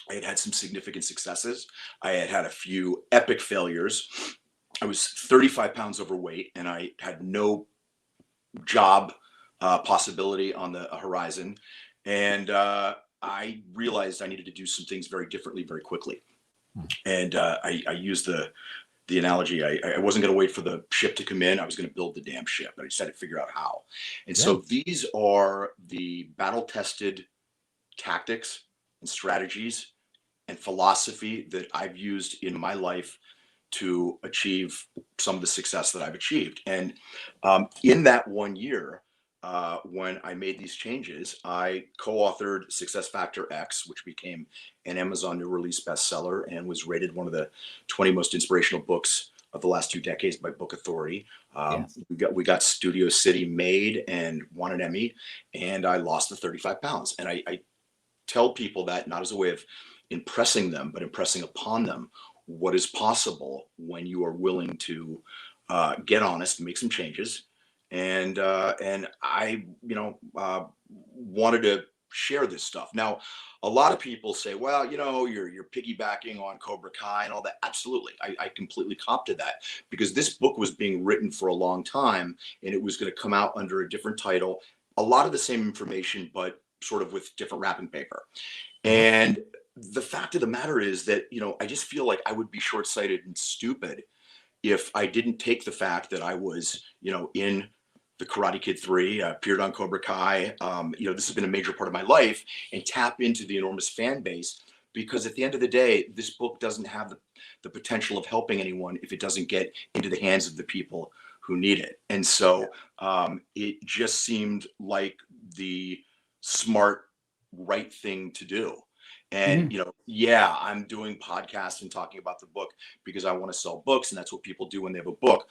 I had had some significant successes. I had had a few epic failures. I was 35 pounds overweight, and I had no job possibility on the horizon. And I realized I needed to do some things very differently, very quickly. Hmm. And I used the analogy. I wasn't going to wait for the ship to come in. I was going to build the damn ship. I just had to figure out how. And Yeah. so these are the battle tested tactics and strategies and philosophy that I've used in my life to achieve some of the success that I've achieved. And in that 1 year, when I made these changes, I co-authored Success Factor X, which became an Amazon new release bestseller and was rated one of the 20 most inspirational books of the last 2 decades by Book Authority. Yes. We got Studio City made and won an Emmy, and I lost the 35 pounds. And I tell people that not as a way of impressing them, but impressing upon them what is possible when you are willing to get honest, make some changes. And I, wanted to share this stuff. Now, a lot of people say, well, you're piggybacking on Cobra Kai and all that. Absolutely. I completely cop to that, because this book was being written for a long time, and it was going to come out under a different title. A lot of the same information, but sort of with different wrapping paper. And the fact of the matter is that, I just feel like I would be short-sighted and stupid if I didn't take the fact that I was, in the Karate Kid 3, appeared on Cobra Kai. This has been a major part of my life, and tap into the enormous fan base, because at the end of the day, this book doesn't have the potential of helping anyone if it doesn't get into the hands of the people who need it. And so it just seemed like the smart, right thing to do. And, I'm doing podcasts and talking about the book because I want to sell books, and that's what people do when they have a book.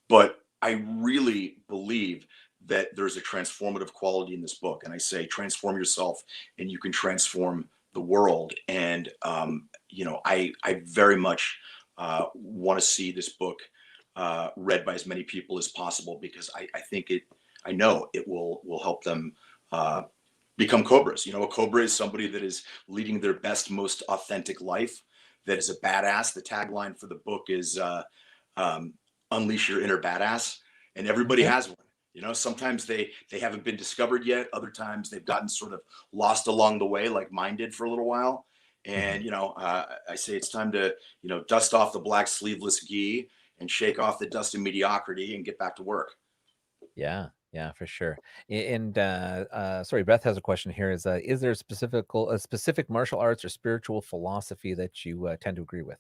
But I really believe that there's a transformative quality in this book. And I say, transform yourself and you can transform the world. And, I very much want to see this book read by as many people as possible, because I know it will help them become Cobras. A Cobra is somebody that is leading their best, most authentic life, that is a badass. The tagline for the book is unleash your inner badass. And everybody has one. Sometimes they haven't been discovered yet. Other times they've gotten sort of lost along the way, like mine did for a little while. And, I say it's time to, dust off the black sleeveless gi and shake off the dust of mediocrity and get back to work. Yeah, for sure. And sorry, Beth has a question here. Is there a specific martial arts or spiritual philosophy that you tend to agree with?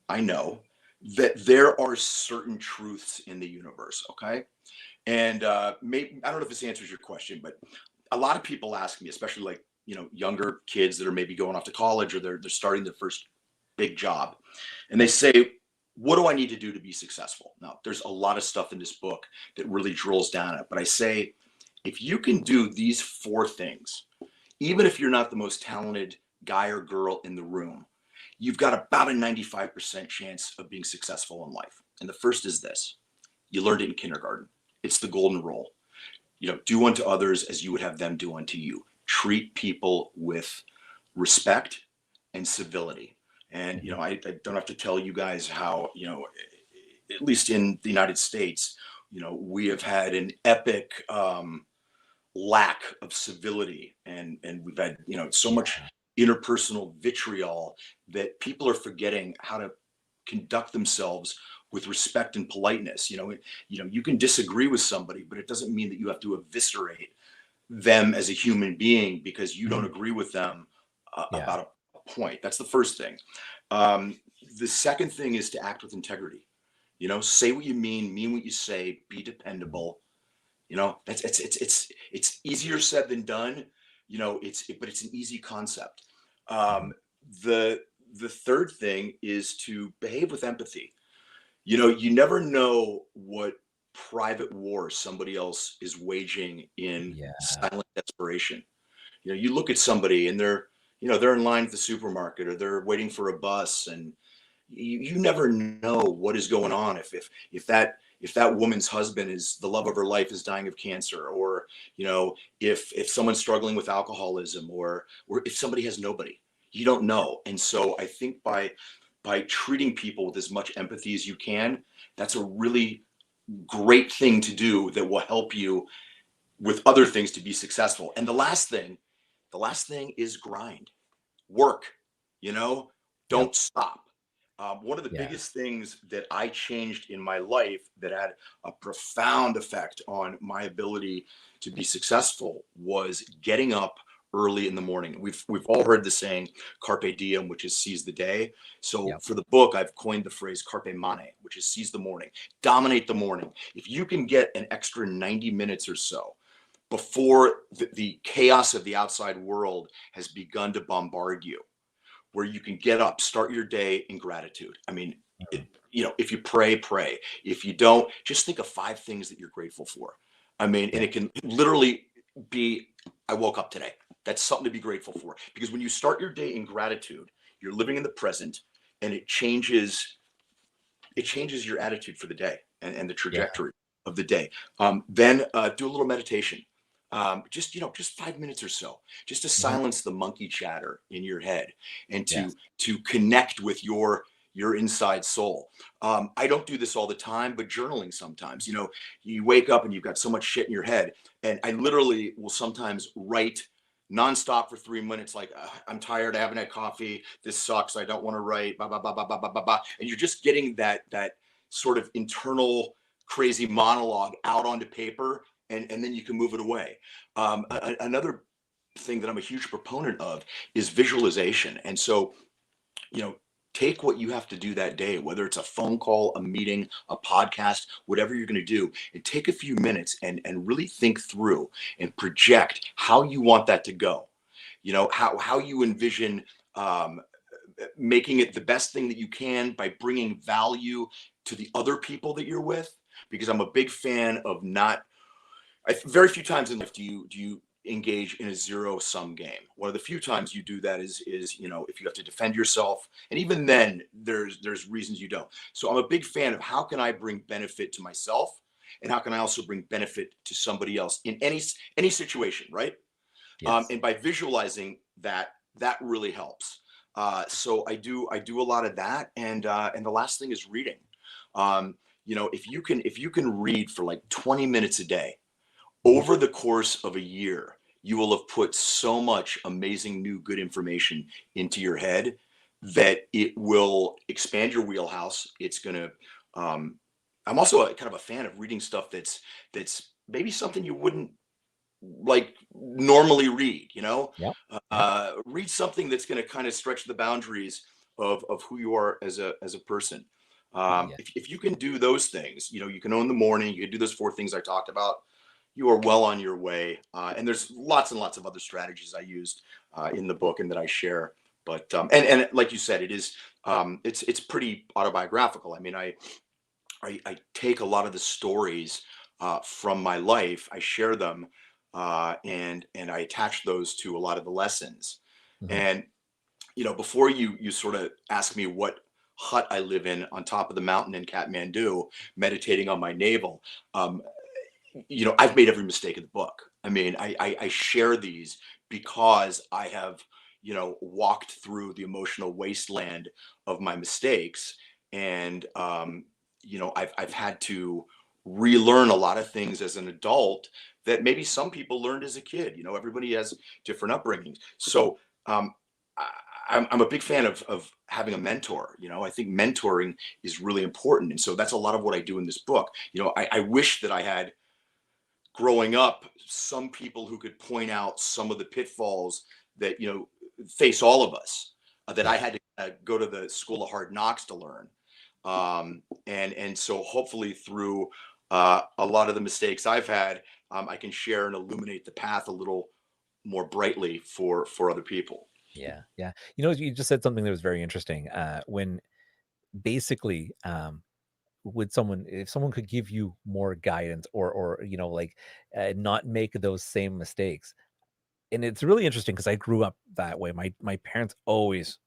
I know that there are certain truths in the universe. Okay. And maybe, I don't know if this answers your question, but a lot of people ask me, especially like, younger kids that are maybe going off to college, or they're starting their first big job. And they say, what do I need to do to be successful? Now, there's a lot of stuff in this book that really drills down it. But I say, if you can do these 4 things, even if you're not the most talented guy or girl in the room, you've got about a 95% chance of being successful in life. And the first is this. You learned it in kindergarten. It's the golden rule. Do unto others as you would have them do unto you. Treat people with respect and civility. And, I don't have to tell you guys how, at least in the United States, we have had an epic lack of civility, and we've had, so much interpersonal vitriol that people are forgetting how to conduct themselves with respect and politeness. You can disagree with somebody, but it doesn't mean that you have to eviscerate them as a human being because you don't agree with them about a point. That's the first thing. The second thing is to act with integrity. Say what you mean what you say, be dependable. That's it's easier said than done. But it's an easy concept. The third thing is to behave with empathy. You never know what private war somebody else is waging in silent desperation. You look at somebody and they're in line at the supermarket, or they're waiting for a bus, and you never know what is going on. If that woman's husband, is the love of her life, is dying of cancer, or if someone's struggling with alcoholism, or if somebody has nobody, you don't know. And so I think by treating people with as much empathy as you can, that's a really great thing to do that will help you with other things to be successful. And the last thing is grind, work, don't stop. One of the biggest things that I changed in my life that had a profound effect on my ability to be successful was getting up early in the morning. We've all heard the saying carpe diem, which is seize the day. So for the book, I've coined the phrase carpe mane, which is seize the morning, dominate the morning. If you can get an extra 90 minutes or so before the chaos of the outside world has begun to bombard you, where you can get up, start your day in gratitude. I mean, if you pray. If you don't, just think of 5 things that you're grateful for. I mean, and it can literally be, I woke up today. That's something to be grateful for. Because when you start your day in gratitude, you're living in the present, and it changes your attitude for the day and the trajectory of the day. Then do a little meditation. Just 5 minutes or so, just to silence the monkey chatter in your head, and to connect with your inside soul. I don't do this all the time, but journaling sometimes. You wake up and you've got so much shit in your head, and I literally will sometimes write nonstop for 3 minutes, like, I'm tired, I haven't had coffee, this sucks, I don't want to write, blah, blah, blah, blah, blah, blah, blah, blah. And you're just getting that sort of internal crazy monologue out onto paper, and then you can move it away. Another thing that I'm a huge proponent of is visualization. And so, take what you have to do that day, whether it's a phone call, a meeting, a podcast, whatever you're going to do, and take a few minutes and really think through and project how you want that to go. How you envision making it the best thing that you can by bringing value to the other people that you're with. Because I'm a big fan of very few times in life do you engage in a zero-sum game. One of the few times you do that is if you have to defend yourself, and even then there's reasons you don't. So I'm a big fan of how can I bring benefit to myself, and how can I also bring benefit to somebody else in any situation, right? Yes. And by visualizing that really helps. So I do a lot of that, and the last thing is reading. If you can read for like 20 minutes a day, over the course of a year, you will have put so much amazing new good information into your head that it will expand your wheelhouse. It's going to, I'm also kind of a fan of reading stuff that's maybe something you wouldn't like normally read, read something that's going to kind of stretch the boundaries of who you are as a person. If you can do those things, you can own the morning, you can do those 4 things I talked about, you are well on your way. And there's lots and lots of other strategies I used in the book and that I share. But and like you said, it is it's pretty autobiographical. I mean, I take a lot of the stories from my life, I share them, and I attach those to a lot of the lessons. And before you sort of ask me what hut I live in on top of the mountain in Kathmandu, meditating on my navel, I've made every mistake in the book. I mean, I share these because I have, walked through the emotional wasteland of my mistakes. And, I've had to relearn a lot of things as an adult that maybe some people learned as a kid. Everybody has different upbringings. So I'm a big fan of having a mentor. I think mentoring is really important. And so that's a lot of what I do in this book. I wish that I had, growing up, some people who could point out some of the pitfalls that face all of us, that I had to go to the school of hard knocks to learn, and so hopefully through a lot of the mistakes I've had, I can share and illuminate the path a little more brightly for other people. Yeah. You just said something that was very interesting. When basically if someone could give you more guidance or not make those same mistakes. And it's really interesting because I grew up that way. My parents always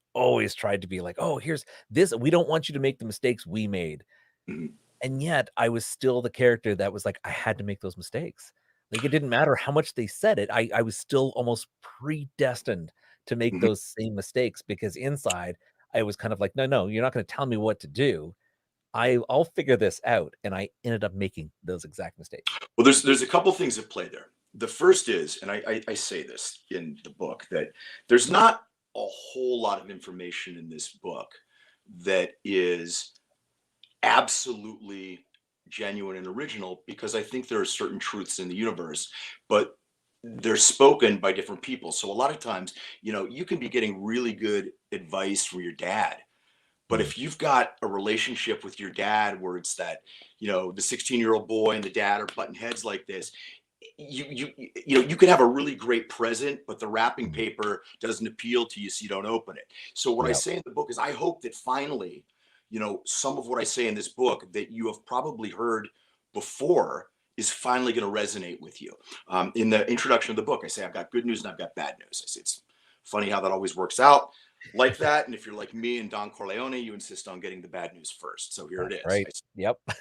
tried to be like, oh, here's this, we don't want you to make the mistakes we made. Mhm. And yet I was still the character that was like, I had to make those mistakes. Like, it didn't matter how much they said it, I was still almost predestined to make Mhm. those same mistakes, because inside I was kind of like, no, you're not going to tell me what to do. I'll figure this out. And I ended up making those exact mistakes. Well, there's a couple things at play there. The first is, and I say this in the book, that there's not a whole lot of information in this book that is absolutely genuine and original, because I think there are certain truths in the universe, but they're spoken by different people. So a lot of times, you can be getting really good advice from your dad, but if you've got a relationship with your dad where it's that, the 16-year-old boy and the dad are butting heads like this, you could have a really great present, but the wrapping paper doesn't appeal to you, so you don't open it. So what I say in the book is, I hope that finally, some of what I say in this book that you have probably heard before is finally going to resonate with you. In the introduction of the book, I say I've got good news and I've got bad news. I say it's funny how that always works out like that. And if you're like me and Don Corleone, you insist on getting the bad news first. So here it is. Right. Yep. I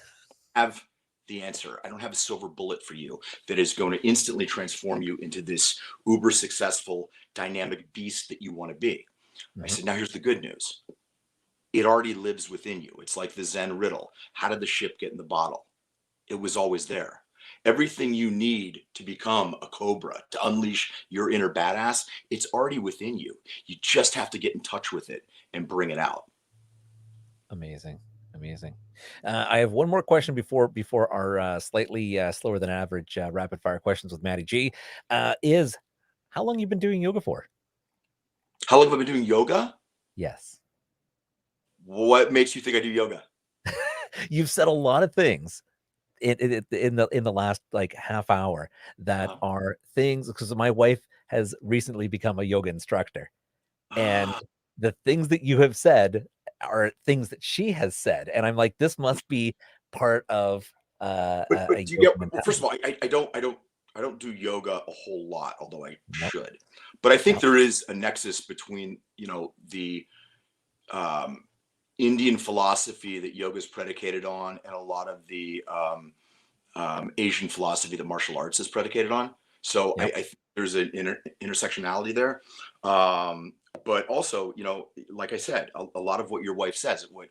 have the answer. I don't have a silver bullet for you that is going to instantly transform you into this uber successful, dynamic beast that you want to be. I said, now here's the good news. It already lives within you. It's like the Zen riddle. How did the ship get in the bottle? It was always there. everything you need to become a Cobra, to unleash your inner badass, it's already within you. You just have to get in touch with it and bring it out. Amazing. I have one more question before our slightly slower than average rapid fire questions with Matty G. Is how long you been doing yoga for? How long have I been doing yoga? Yes. What makes you think I do yoga? You've said a lot of things in the last like half hour that are things, because my wife has recently become a yoga instructor, and the things that you have said are things that she has said, and I'm like, this must be part of But a do you yoga get? mentality. First of all, I don't do yoga a whole lot, although I Nope. should. But I think Nope. there is a nexus between the Indian philosophy that yoga is predicated on, and a lot of the Asian philosophy that martial arts is predicated on. So Yep. I think there's an intersectionality there. But also, like I said, a lot of what your wife says, what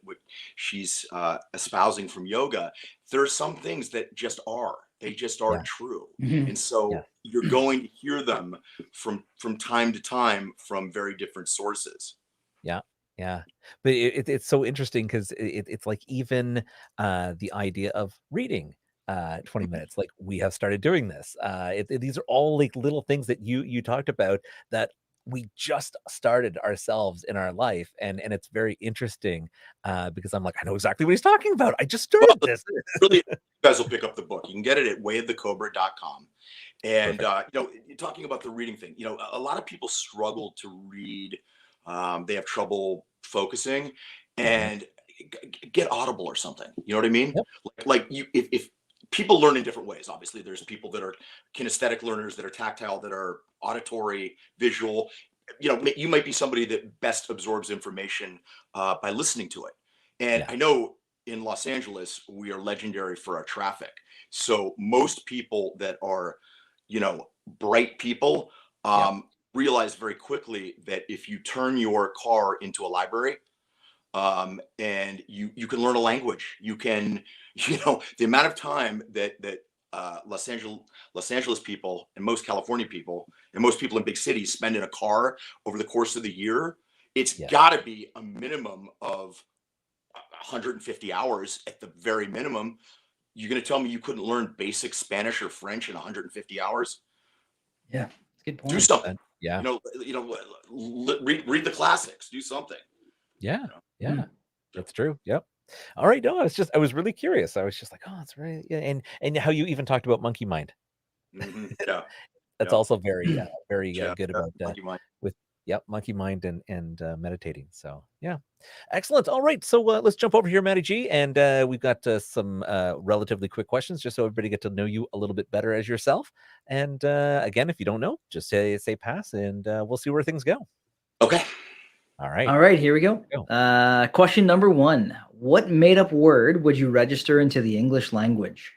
she's espousing from yoga, there are some things that just are. They just are Yeah. true. Mhm. And so Yeah. you're going to hear them from time to time from very different sources. Yeah, but it's so interesting because it's like even the idea of reading 20 minutes, like we have started doing this. These are all like little things that you talked about that we just started ourselves in our life, and it's very interesting because I'm like, I know exactly what he's talking about. I just started this. Really, you guys will pick up the book. You can get it at wayofthecobra.com. And talking about the reading thing, a lot of people struggle to read. They have trouble focusing, and get Audible or something. You know what I mean? Yep. Like you, if people learn in different ways. Obviously, there's people that are kinesthetic learners, that are tactile, that are auditory, visual. You might be somebody that best absorbs information by listening to it. And Yeah. I know in Los Angeles, we are legendary for our traffic. So most people that are, bright people realize very quickly that if you turn your car into a library, and you can learn a language, you can, the amount of time that Los Angeles people and most California people and most people in big cities spend in a car over the course of the year, it's got to be a minimum of 150 hours at the very minimum. You're going to tell me you couldn't learn basic Spanish or French in 150 hours? Yeah, that's a good point. Do something. Yeah. Read the classics. Do something. Yeah. That's true. Yep. All right. No, I was really curious. I was just like, oh, that's right. Yeah. And how you even talked about monkey mind. Mm-hmm. Yeah. That's also very, very good about monkey mind. with monkey mind and meditating. So yeah, excellent. All right, so let's jump over here, Matty G, and we've got some relatively quick questions just so everybody get to know you a little bit better as yourself. And again, if you don't know, just say pass, and we'll see where things go. Okay. All right. All right, here we go. Question number 1. What made-up word would you register into the English language?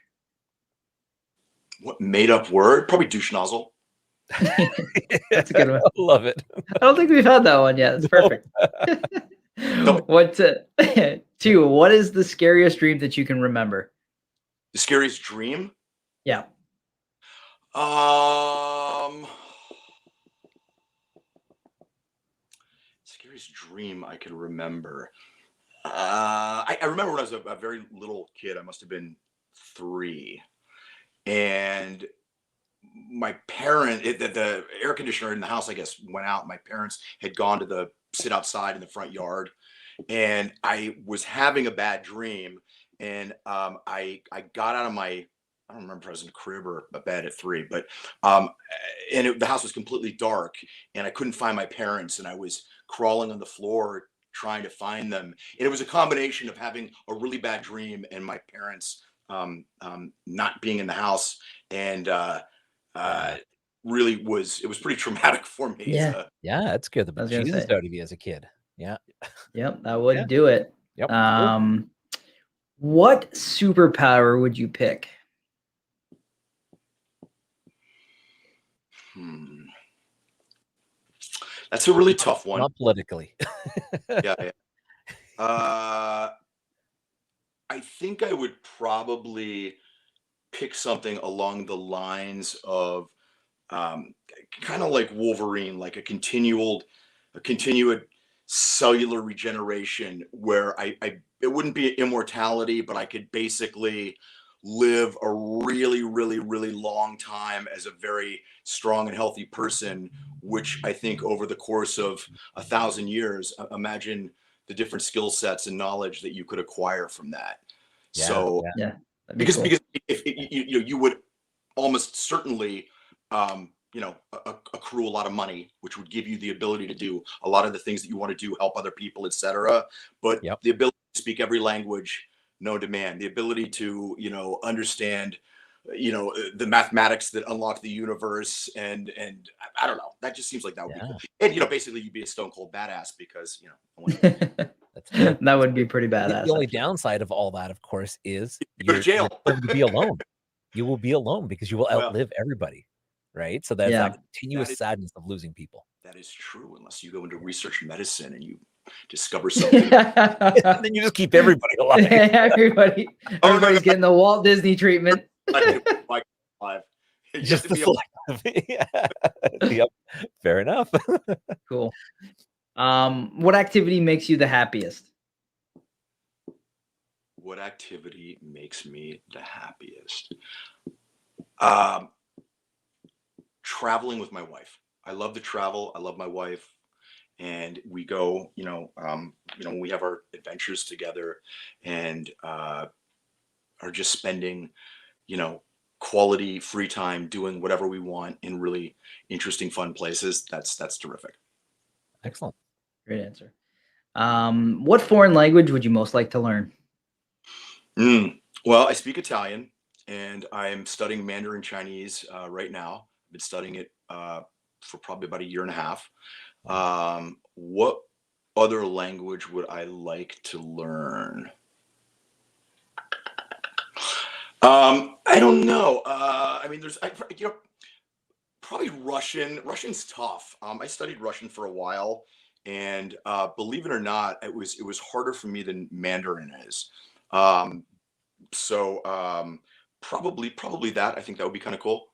What made-up word? Probably douche nozzle. That's a good one. Love it. I don't think we've had that one yet. It's perfect. What 2? What is the scariest dream that you can remember? The scariest dream? Yeah. Scariest dream I can remember. I remember when I was a very little kid. I must have been 3, and my parent, the air conditioner in the house, I guess, went out. My parents had gone to sit outside in the front yard, and I was having a bad dream. And I got out of I don't remember if I was in a crib or a bed at 3, but the house was completely dark, and I couldn't find my parents, and I was crawling on the floor trying to find them. And it was a combination of having a really bad dream and my parents not being in the house, and really it was pretty traumatic for me. Yeah. That scared the bejesus out of you as a kid. Yeah. Yep, that would do it. Yep. What superpower would you pick? That's a really tough one. Not politically. Yeah. I think I would probably pick something along the lines of kind of like Wolverine, like a continued cellular regeneration, where it wouldn't be immortality, but I could basically live a really, really, really long time as a very strong and healthy person, which I think over the course of 1,000 years, imagine the different skill sets and knowledge that you could acquire from that. Yeah, So Yeah, that'd be because cool. because if you would almost certainly accrue a lot of money, which would give you the ability to do a lot of the things that you want to do, help other people, etc. But Yep. the ability to speak every language, no demand. The ability to understand the mathematics that unlock the universe, and I don't know, that just seems like that would be cool. And basically you'd be a stone cold badass because That's true. That would be pretty The badass. only actually. downside of all that, of course, is go to jail. you're going to be alone. You will be alone because you will Well, outlive everybody, right? So that's Yeah. that continuous sadness of losing people. that is true, unless you go into research medicine and you discover something. And then you just keep everybody alive. Everybody's getting the Walt Disney treatment. Just the selective. Yep. Fair enough. Cool. What activity makes you the happiest? What activity makes me the happiest? Traveling with my wife. I love to travel. I love my wife, and we go. We have our adventures together, and are just spending, quality free time doing whatever we want in really interesting, fun places. That's terrific. Excellent. Great answer. What foreign language would you most like to learn? Well, I speak Italian, and I'm studying Mandarin Chinese right now. I've been studying it for probably about 1.5 years. What other language would I like to learn? I don't know. There's probably Russian. Russian's tough. I studied Russian for a while, and believe it or not, it was harder for me than Mandarin is. Probably that. I think that would be kind of cool.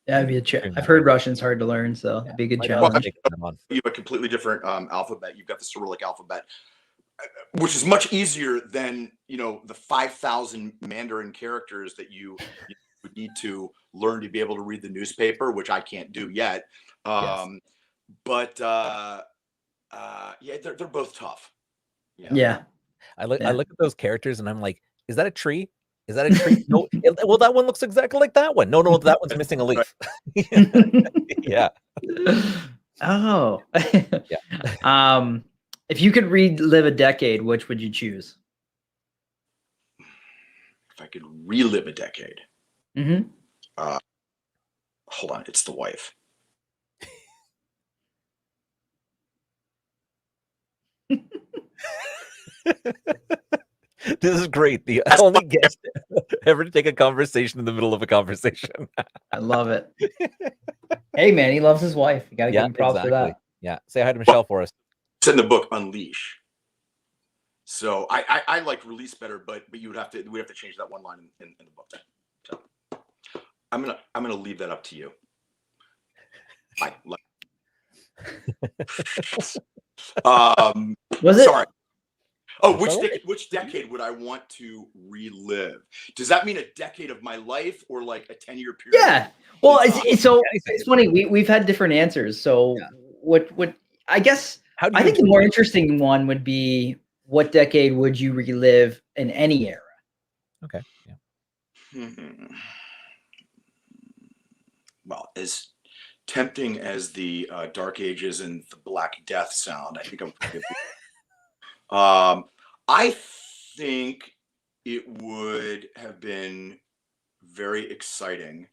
Yeah, it'd be I've heard Russian's hard to learn, so it'd be a good challenge. You have a completely different alphabet. You've got the Cyrillic alphabet, which is much easier than the 5,000 Mandarin characters that you would need to learn to be able to read the newspaper, which I can't do yet. But they're both tough. Yeah. I look at those characters and I'm like, is that a tree? Is that a tree? No. Well, that one looks exactly like that one. No, that one's missing a leaf. Yeah. Oh. Yeah. If you could relive a decade, which would you choose? If I could relive a decade. Mm-hmm. Hold on, it's the wife. This is great. The only guest ever to take a conversation in the middle of a conversation. I love it. Hey, man, he loves his wife. You got to give him props for that. Yeah. Say hi to Michelle for us. It's in the book Unleash. So I like release better, but we'd have to change that one line in the book. So I'm gonna leave that up to you. Bye. Was it? Sorry. Oh, which decade would I want to relive? Does that mean a decade of my life or like a 10-year period? Yeah. Well, it's funny. We've had different answers. So what I guess I think the more interesting one would be, what decade would you relive in any era? Okay. Yeah. Well, as tempting as the Dark Ages and the Black Death sound, I think I'm pretty I think it would have been very exciting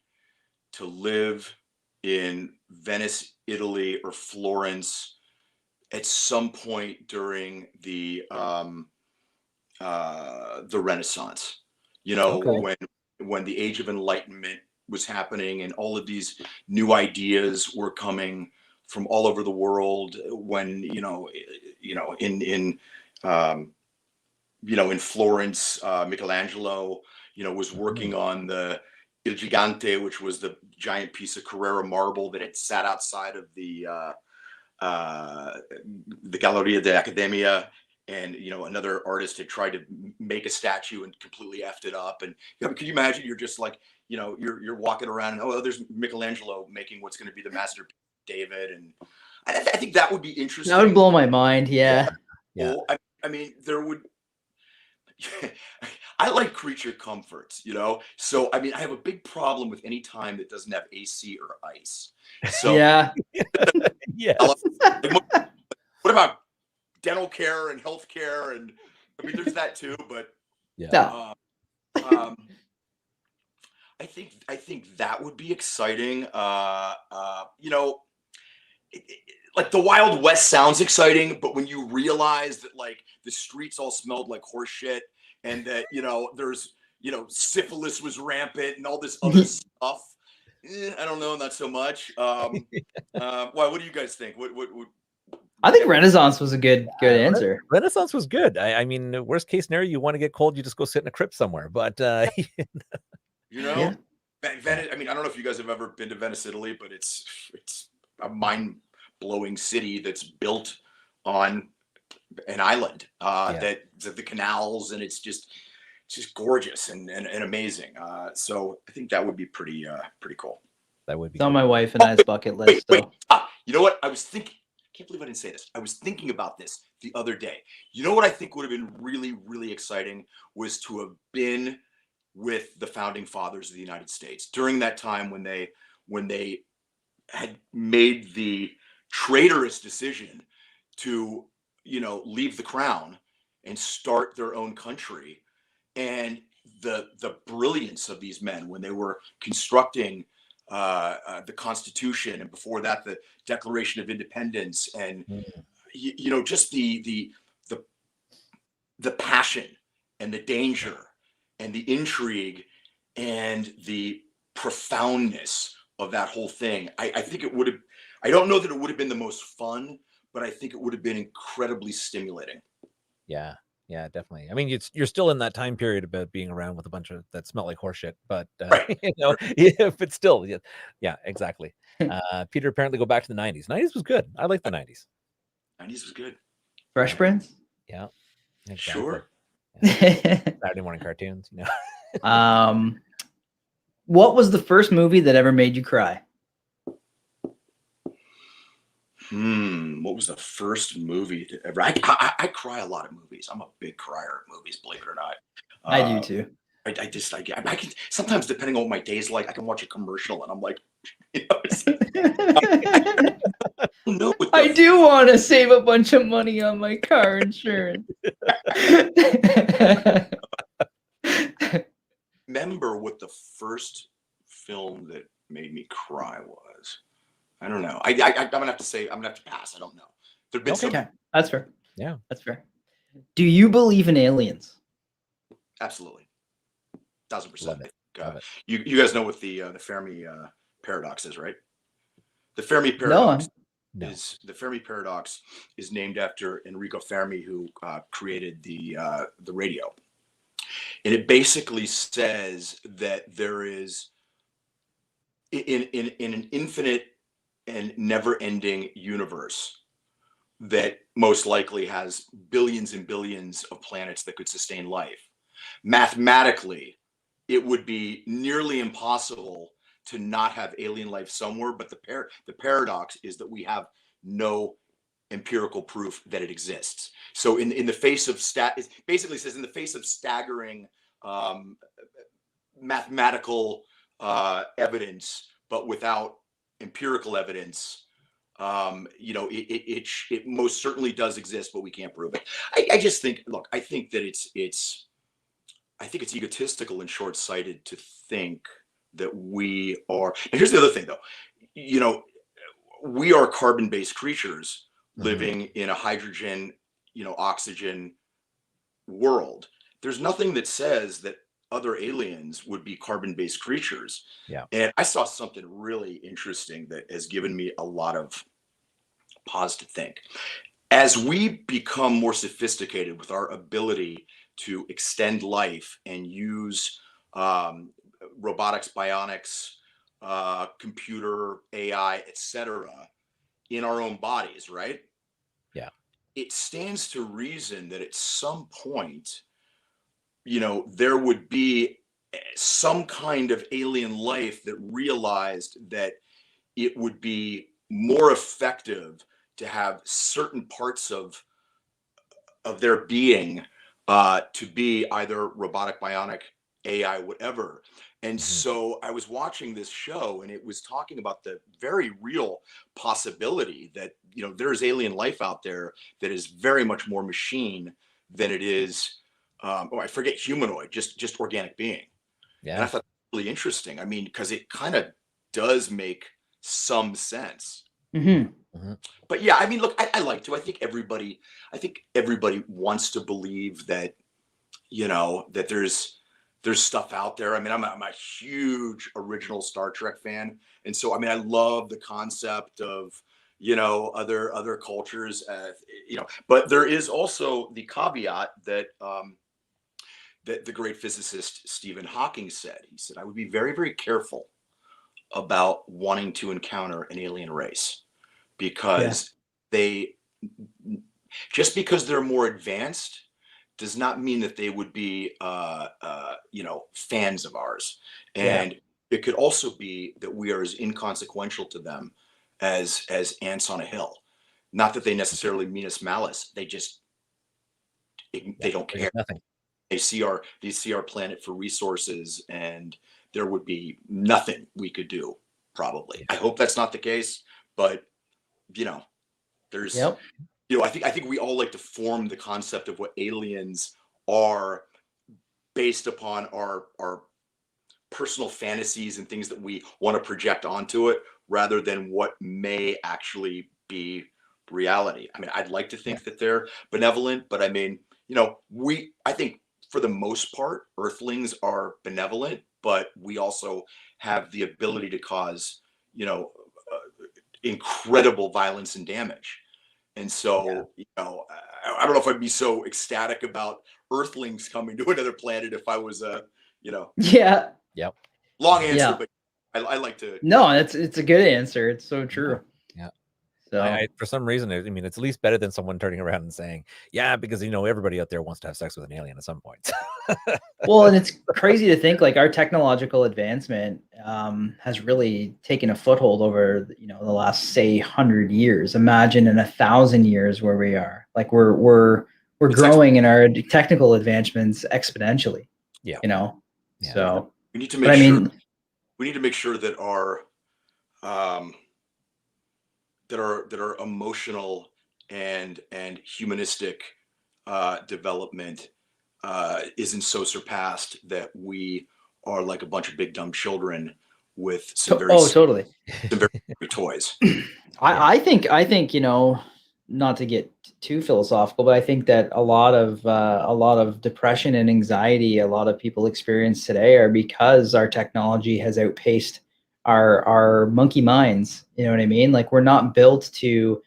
to live in Venice, Italy, or Florence at some point during the Renaissance. When the Age of Enlightenment was happening and all of these new ideas were coming from all over the world. When in Florence, Michelangelo, was working on the Il Gigante, which was the giant piece of Carrara marble that had sat outside of the Galleria de Accademia. And, another artist had tried to make a statue and completely effed it up. And can you imagine, you're just like, you're walking around and, oh, there's Michelangelo making what's going to be the masterpiece, David. And I think that would be interesting. That would blow my mind. Yeah. Well, I mean, there would, I like creature comforts, So, I mean, I have a big problem with any time that doesn't have AC or ice. So, yeah. Yeah. What about dental care and health care? And I mean, there's that too, but yeah. I think that would be exciting. Like the Wild West sounds exciting, but when you realize that like the streets all smelled like horse shit, and that there's syphilis was rampant and all this other stuff, I don't know, not so much. Why? What do you guys think? What I think Renaissance was a good answer. Renaissance was good. I mean, worst case scenario, you want to get cold, you just go sit in a crypt somewhere. But I mean, I don't know if you guys have ever been to Venice, Italy, but it's a mind-blowing city that's built on an island that the canals, and it's just gorgeous and amazing. So I think that would be pretty cool. That would be it's on my wife and I's bucket list. Wait. You know what? I was thinking. I can't believe I didn't say this. I was thinking about this the other day. You know what I think would have been really, really exciting was to have been with the founding fathers of the United States during that time when they had made the traitorous decision to leave the crown and start their own country, and the brilliance of these men when they were constructing the Constitution, and before that the Declaration of Independence, and just the passion and the danger and the intrigue and the profoundness of that whole thing. I think it would have, I don't know that it would have been the most fun, but I think it would have been incredibly stimulating. Yeah, definitely. I mean, you're still in that time period about being around with a bunch of that smell like horseshit, but but still, yeah, exactly. Peter, apparently go back to the 90s. 90s was good. I like the 90s. 90s was good. Fresh Prince. Yeah, exactly. Sure. Saturday morning cartoons. What was the first movie that ever made you cry? What was the first movie that ever? I cry a lot at movies. I'm a big crier at movies, believe it or not. I do too. I can sometimes, depending on what my day's like, I can watch a commercial and I'm like, I do want to save a bunch of money on my car insurance. Remember what the first film that made me cry was? I don't know. I'm gonna have to pass. I don't know. There've been okay. That's fair. Yeah, that's fair. Do you believe in aliens? Absolutely, 1000%. Love it. You guys know what the Fermi paradox is, right? The Fermi paradox the Fermi paradox is named after Enrico Fermi, who created the radio, and it basically says that there is in an infinite and never-ending universe that most likely has billions and billions of planets that could sustain life. Mathematically, it would be nearly impossible to not have alien life somewhere, but the paradox is that we have no empirical proof that it exists. So in the face of it basically says in the face of staggering mathematical evidence, but without empirical evidence, it most certainly does exist, but we can't prove it. I just think, look, I think that it's egotistical and short-sighted to think that we are. And here's the other thing, though. We are carbon-based creatures living in a hydrogen, oxygen world. There's nothing that says that other aliens would be carbon-based creatures. Yeah. And I saw something really interesting that has given me a lot of pause to think. As we become more sophisticated with our ability to extend life and use robotics, bionics, computer, AI, etc., in our own bodies, right? Yeah. It stands to reason that at some point, there would be some kind of alien life that realized that it would be more effective to have certain parts of their being to be either robotic, bionic, AI, whatever. And so I was watching this show, and it was talking about the very real possibility that there's alien life out there that is very much more machine than it is. I forget humanoid, just organic being. And I Yeah. thought really interesting. I mean, because it kind of does make some sense. But yeah, I mean, look, I like to. I think everybody wants to believe that that there's stuff out there. I mean, I'm a huge original Star Trek fan, and so I mean, I love the concept of other cultures. But there is also the caveat that that the great physicist Stephen Hawking said. He said, "I would be very, very careful about wanting to encounter an alien race because they just because they're more advanced does not mean that they would be fans of ours, and it could also be that we are as inconsequential to them as ants on a hill. Not that they necessarily mean us malice. They just they don't care. Nothing. They see our planet for resources, and there would be nothing we could do. Probably. I hope that's not the case, but there's I think we all like to form the concept of what aliens are based upon our personal fantasies and things that we want to project onto it rather than what may actually be reality. I mean, I'd like to think that they're benevolent, but I mean, I think for the most part, Earthlings are benevolent, but we also have the ability to cause, incredible violence and damage. And so, I don't know if I'd be so ecstatic about Earthlings coming to another planet if I was long answer, but I like to. No, it's a good answer. It's so true. Yeah. So for some reason, I mean, it's at least better than someone turning around and saying, "Yeah," because everybody out there wants to have sex with an alien at some point. Well, and it's crazy to think like our technological advancement has really taken a foothold over the last say 100 years. Imagine in 1,000 years where we are. Like we're growing in our technical advancements exponentially. Yeah. So we need to make sure. We need to make sure that our that our emotional and humanistic development isn't so surpassed that we are like a bunch of big dumb children with some very totally some very toys. I think not to get too philosophical, but I think that a lot of depression and anxiety a lot of people experience today are because our technology has outpaced our monkey minds. You know what I mean? Like we're not built to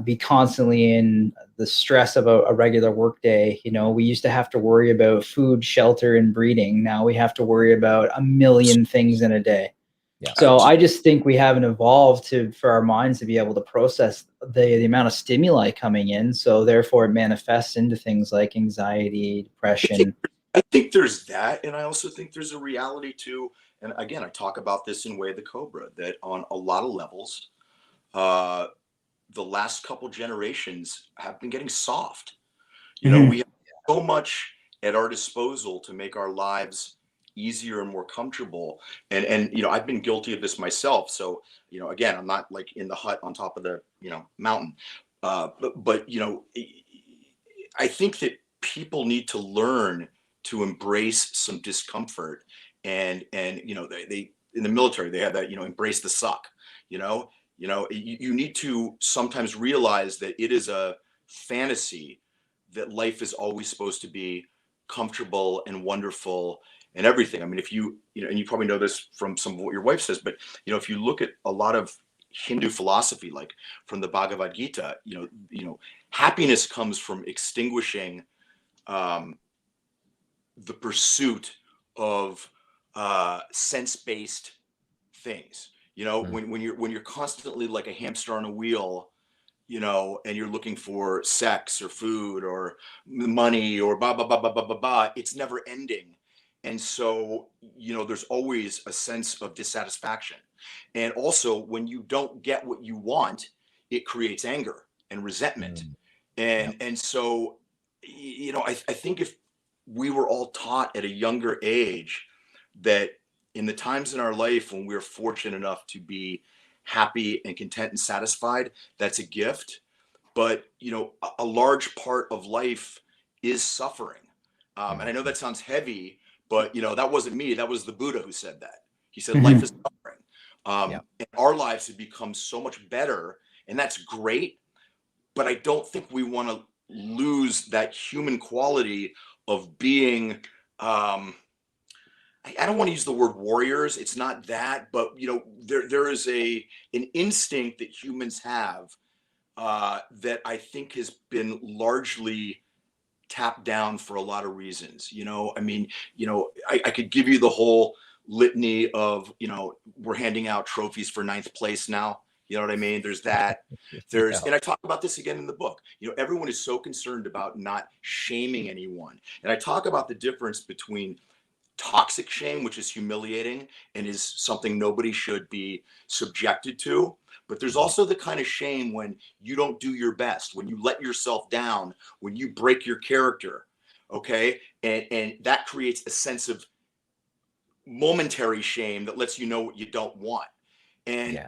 be constantly in the stress of a regular work day. We used to have to worry about food, shelter, and breeding. Now we have to worry about a million things in a day. Yeah. So I just think we haven't evolved for our minds to be able to process the amount of stimuli coming in. So therefore it manifests into things like anxiety, depression. I think there's that. And I also think there's a reality too. And again, I talk about this in Way of the Cobra, that on a lot of levels, the last couple generations have been getting soft. We have so much at our disposal to make our lives easier and more comfortable. And I've been guilty of this myself. So, again, I'm not like in the hut on top of the, mountain. But I think that people need to learn to embrace some discomfort and they in the military, they have that, embrace the suck, you need to sometimes realize that it is a fantasy that life is always supposed to be comfortable and wonderful and everything. I mean, if and you probably know this from some of what your wife says, but if you look at a lot of Hindu philosophy, like from the Bhagavad Gita, happiness comes from extinguishing the pursuit of sense-based things. You know, when you're constantly like a hamster on a wheel, you know, and you're looking for sex or food or money or blah blah blah blah blah blah blah, it's never ending. And so, you know, there's always a sense of dissatisfaction. And also, when you don't get what you want, it creates anger and resentment. And so, you know, I think if we were all taught at a younger age that in the times in our life when we're fortunate enough to be happy and content and satisfied, that's a gift. But, you know, a large part of life is suffering. And I know that sounds heavy, but, you know, that wasn't me. That was the Buddha who said that. He said, life is suffering. And our lives have become so much better, and that's great. But I don't think we want to lose that human quality of being, I don't want to use the word warriors. It's not that, but you know, there is an instinct that humans have that I think has been largely tapped down for a lot of reasons. You know, I mean, you know, I could give you the whole litany of, you know, we're handing out trophies for 9th place now. You know what I mean? There's that. There's, and I talk about this again in the book. You know, everyone is so concerned about not shaming anyone. And I talk about the difference between toxic shame, which is humiliating and is something nobody should be subjected to. But there's also the kind of shame when you don't do your best, when you let yourself down, when you break your character. Okay. And that creates a sense of momentary shame that lets you know what you don't want. And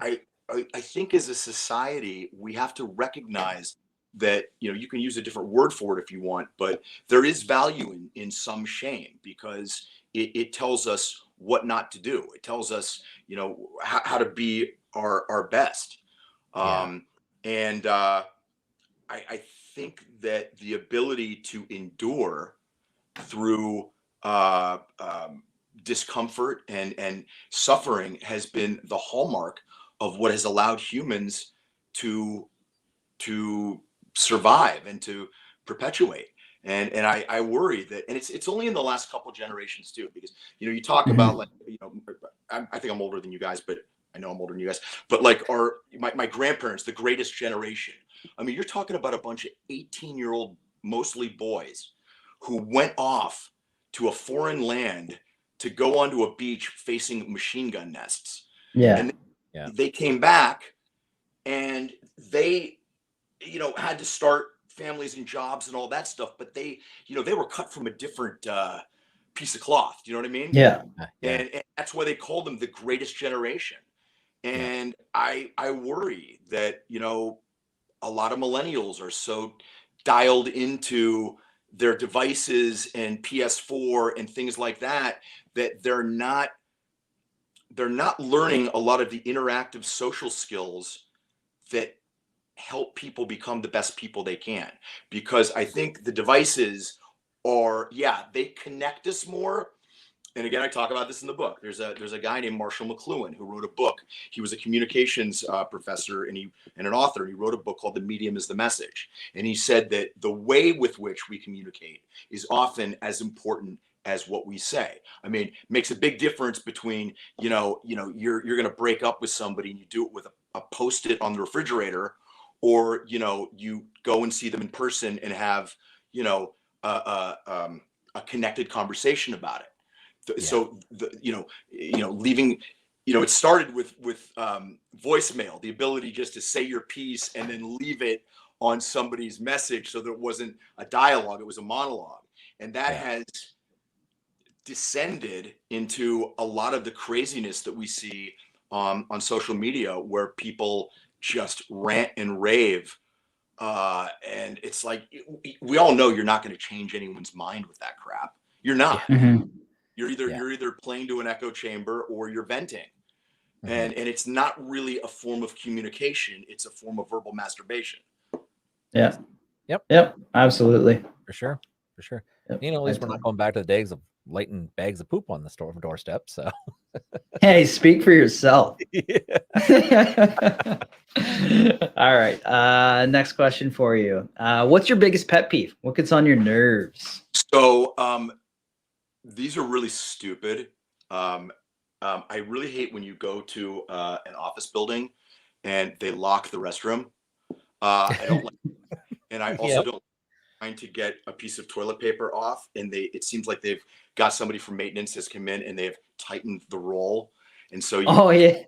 I think as a society, we have to recognize that, you know, you can use a different word for it if you want, but there is value in some shame because it tells us what not to do. It tells us, you know, how to be our best. And I think that the ability to endure through discomfort and suffering has been the hallmark of what has allowed humans to survive and to perpetuate. And I worry that, and it's only in the last couple generations too, because, you know, you talk about like, you know, I think I'm older than you guys, but I know I'm older than you guys, but like my grandparents, the greatest generation. I mean, you're talking about a bunch of 18-year-old, mostly boys who went off to a foreign land to go onto a beach facing machine gun nests. And they came back and they, you know, had to start families and jobs and all that stuff, but they, you know, they were cut from a different piece of cloth. Do you know what I mean? And that's why they called them the greatest generation. And I worry that, you know, a lot of millennials are so dialed into their devices and PS4 and things like that, that they're not learning a lot of the interactive social skills that help people become the best people they can. Because I think the devices are, they connect us more. And again, I talk about this in the book. There's a guy named Marshall McLuhan who wrote a book. He was a communications professor and an author. He wrote a book called The Medium is the Message. And he said that the way with which we communicate is often as important as what we say. I mean, it makes a big difference between, you're going to break up with somebody and you do it with a Post-it on the refrigerator, or, you go and see them in person and have, a connected conversation about it. So leaving, it started with voicemail, the ability just to say your piece and then leave it on somebody's message, so there wasn't a dialogue, it was a monologue. And that has descended into a lot of the craziness that we see on social media, where people just rant and rave. And it's like, we all know you're not going to change anyone's mind with that crap. You're not. Mm-hmm. You're either playing to an echo chamber or you're venting. Mm-hmm. And it's not really a form of communication. It's a form of verbal masturbation. Yeah. Yep. Absolutely. For sure. Yep. At least we're not Totally. going back to the days of lighting bags of poop on the doorstep. So, hey, speak for yourself. All right. Next question for you. What's your biggest pet peeve? What gets on your nerves? So, these are really stupid. I really hate when you go to an office building and they lock the restroom. I don't like, and I also Yep. don't trying to get a piece of toilet paper off, and it seems like they've got somebody from maintenance has come in and they've tightened the roll, and so Oh yeah,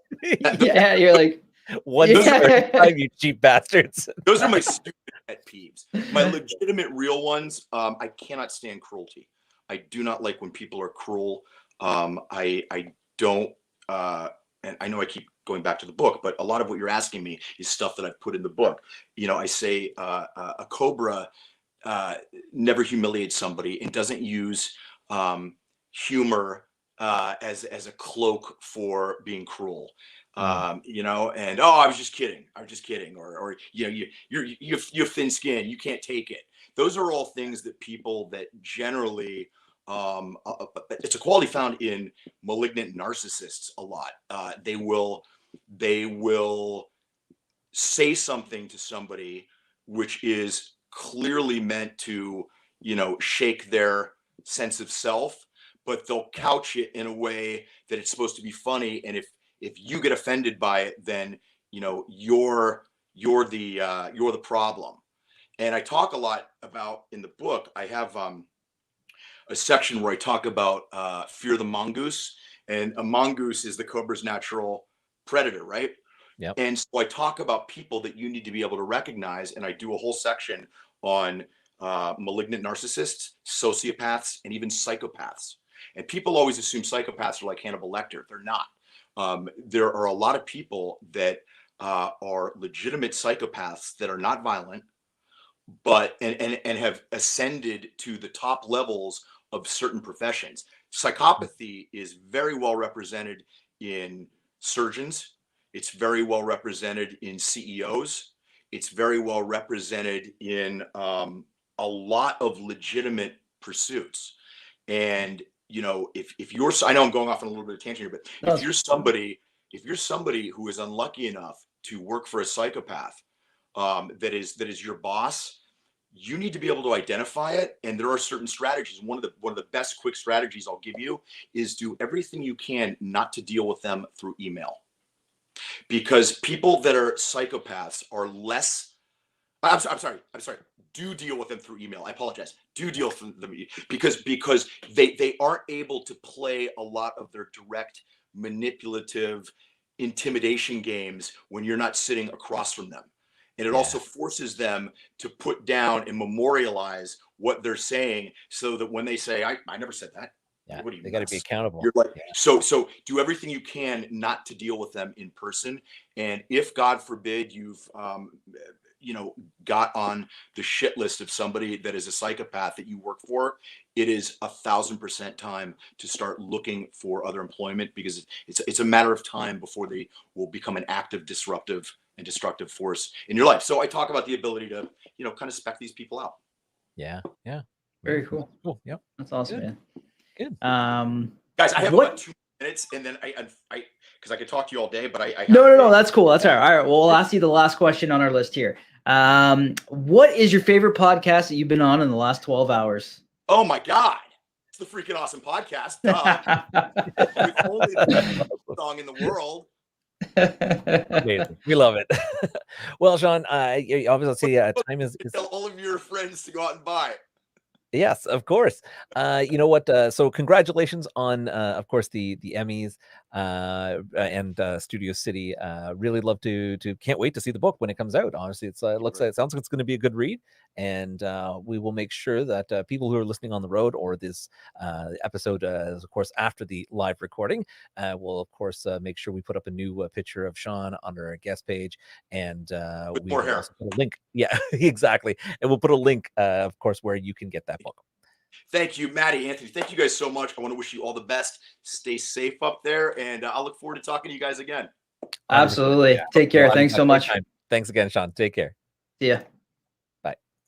yeah. You're like, One yeah. time, you cheap bastards. those are my stupid pet peeves. My legitimate real ones, I cannot stand cruelty. I do not like when people are cruel. I don't, and I know I keep going back to the book, but a lot of what you're asking me is stuff that I've put in the book. You know, I say a Cobra never humiliates somebody and doesn't use humor as a cloak for being cruel. You know, and I was just kidding. Or you know, you have thin skin, you can't take it. Those are all things that people that generally it's a quality found in malignant narcissists a lot. They will say something to somebody which is clearly meant to, you know, shake their sense of self, but they'll couch it in a way that it's supposed to be funny. And if you get offended by it, then you know you're the problem. And I talk a lot about in the book. I have a section where I talk about fear the mongoose, and a mongoose is the cobra's natural predator, right? Yep. And so I talk about people that you need to be able to recognize, and I do a whole section on malignant narcissists, sociopaths, and even psychopaths. And people always assume psychopaths are like Hannibal Lecter. They're not. There are a lot of people that are legitimate psychopaths that are not violent, but and have ascended to the top levels of certain professions. Psychopathy is very well represented in surgeons. It's very well represented in CEOs. It's very well represented in a lot of legitimate pursuits. And you know, if you're, I know I'm going off on a little bit of tangent here, but if you're somebody who is unlucky enough to work for a psychopath that is your boss, you need to be able to identify it. And there are certain strategies. One of the best quick strategies I'll give you is do everything you can not to deal with them through email. Because people that are psychopaths are less. I'm sorry. Do deal with them through email. I apologize. Do deal with them because they aren't able to play a lot of their direct manipulative intimidation games when you're not sitting across from them. And it also forces them to put down and memorialize what they're saying so that when they say, I never said that. Yeah, what do you they got to be accountable. You're like, so do everything you can not to deal with them in person. And if God forbid you've, got on the shit list of somebody that is a psychopath that you work for, it is 1,000% time to start looking for other employment, because it's a matter of time before they will become an active, disruptive and destructive force in your life. So I talk about the ability to, kind of spec these people out. Yeah. Very cool. Cool. Yep. That's awesome, Good. man. Good. Guys, I have about 2 minutes, and then I because I could talk to you all day, but I no, that's cool. That's all right. Well, we'll ask you the last question on our list here. What is your favorite podcast that you've been on in the last 12 hours? Oh my God. It's the freaking awesome podcast. With only the best song in the world. Amazing. We love it. Well, Sean, obviously time is tell all of your friends to go out and buy it. Yes, of course. You know what? So congratulations on, of course, the Emmys and Studio City. Really love to can't wait to see the book when it comes out. Honestly, it sounds like it's going to be a good read, and we will make sure that people who are listening on the road or this episode, of course, after the live recording, will of course make sure we put up a new picture of Sean on our guest page, and we will also put a link. Yeah, exactly, and we'll put a link, of course, where you can get that book. Thank you, Maddie, Anthony. Thank you guys so much. I want to wish you all the best. Stay safe up there, and I'll look forward to talking to you guys again. Absolutely. Take care. Thanks so much. Thanks again, Sean. Take care. See ya.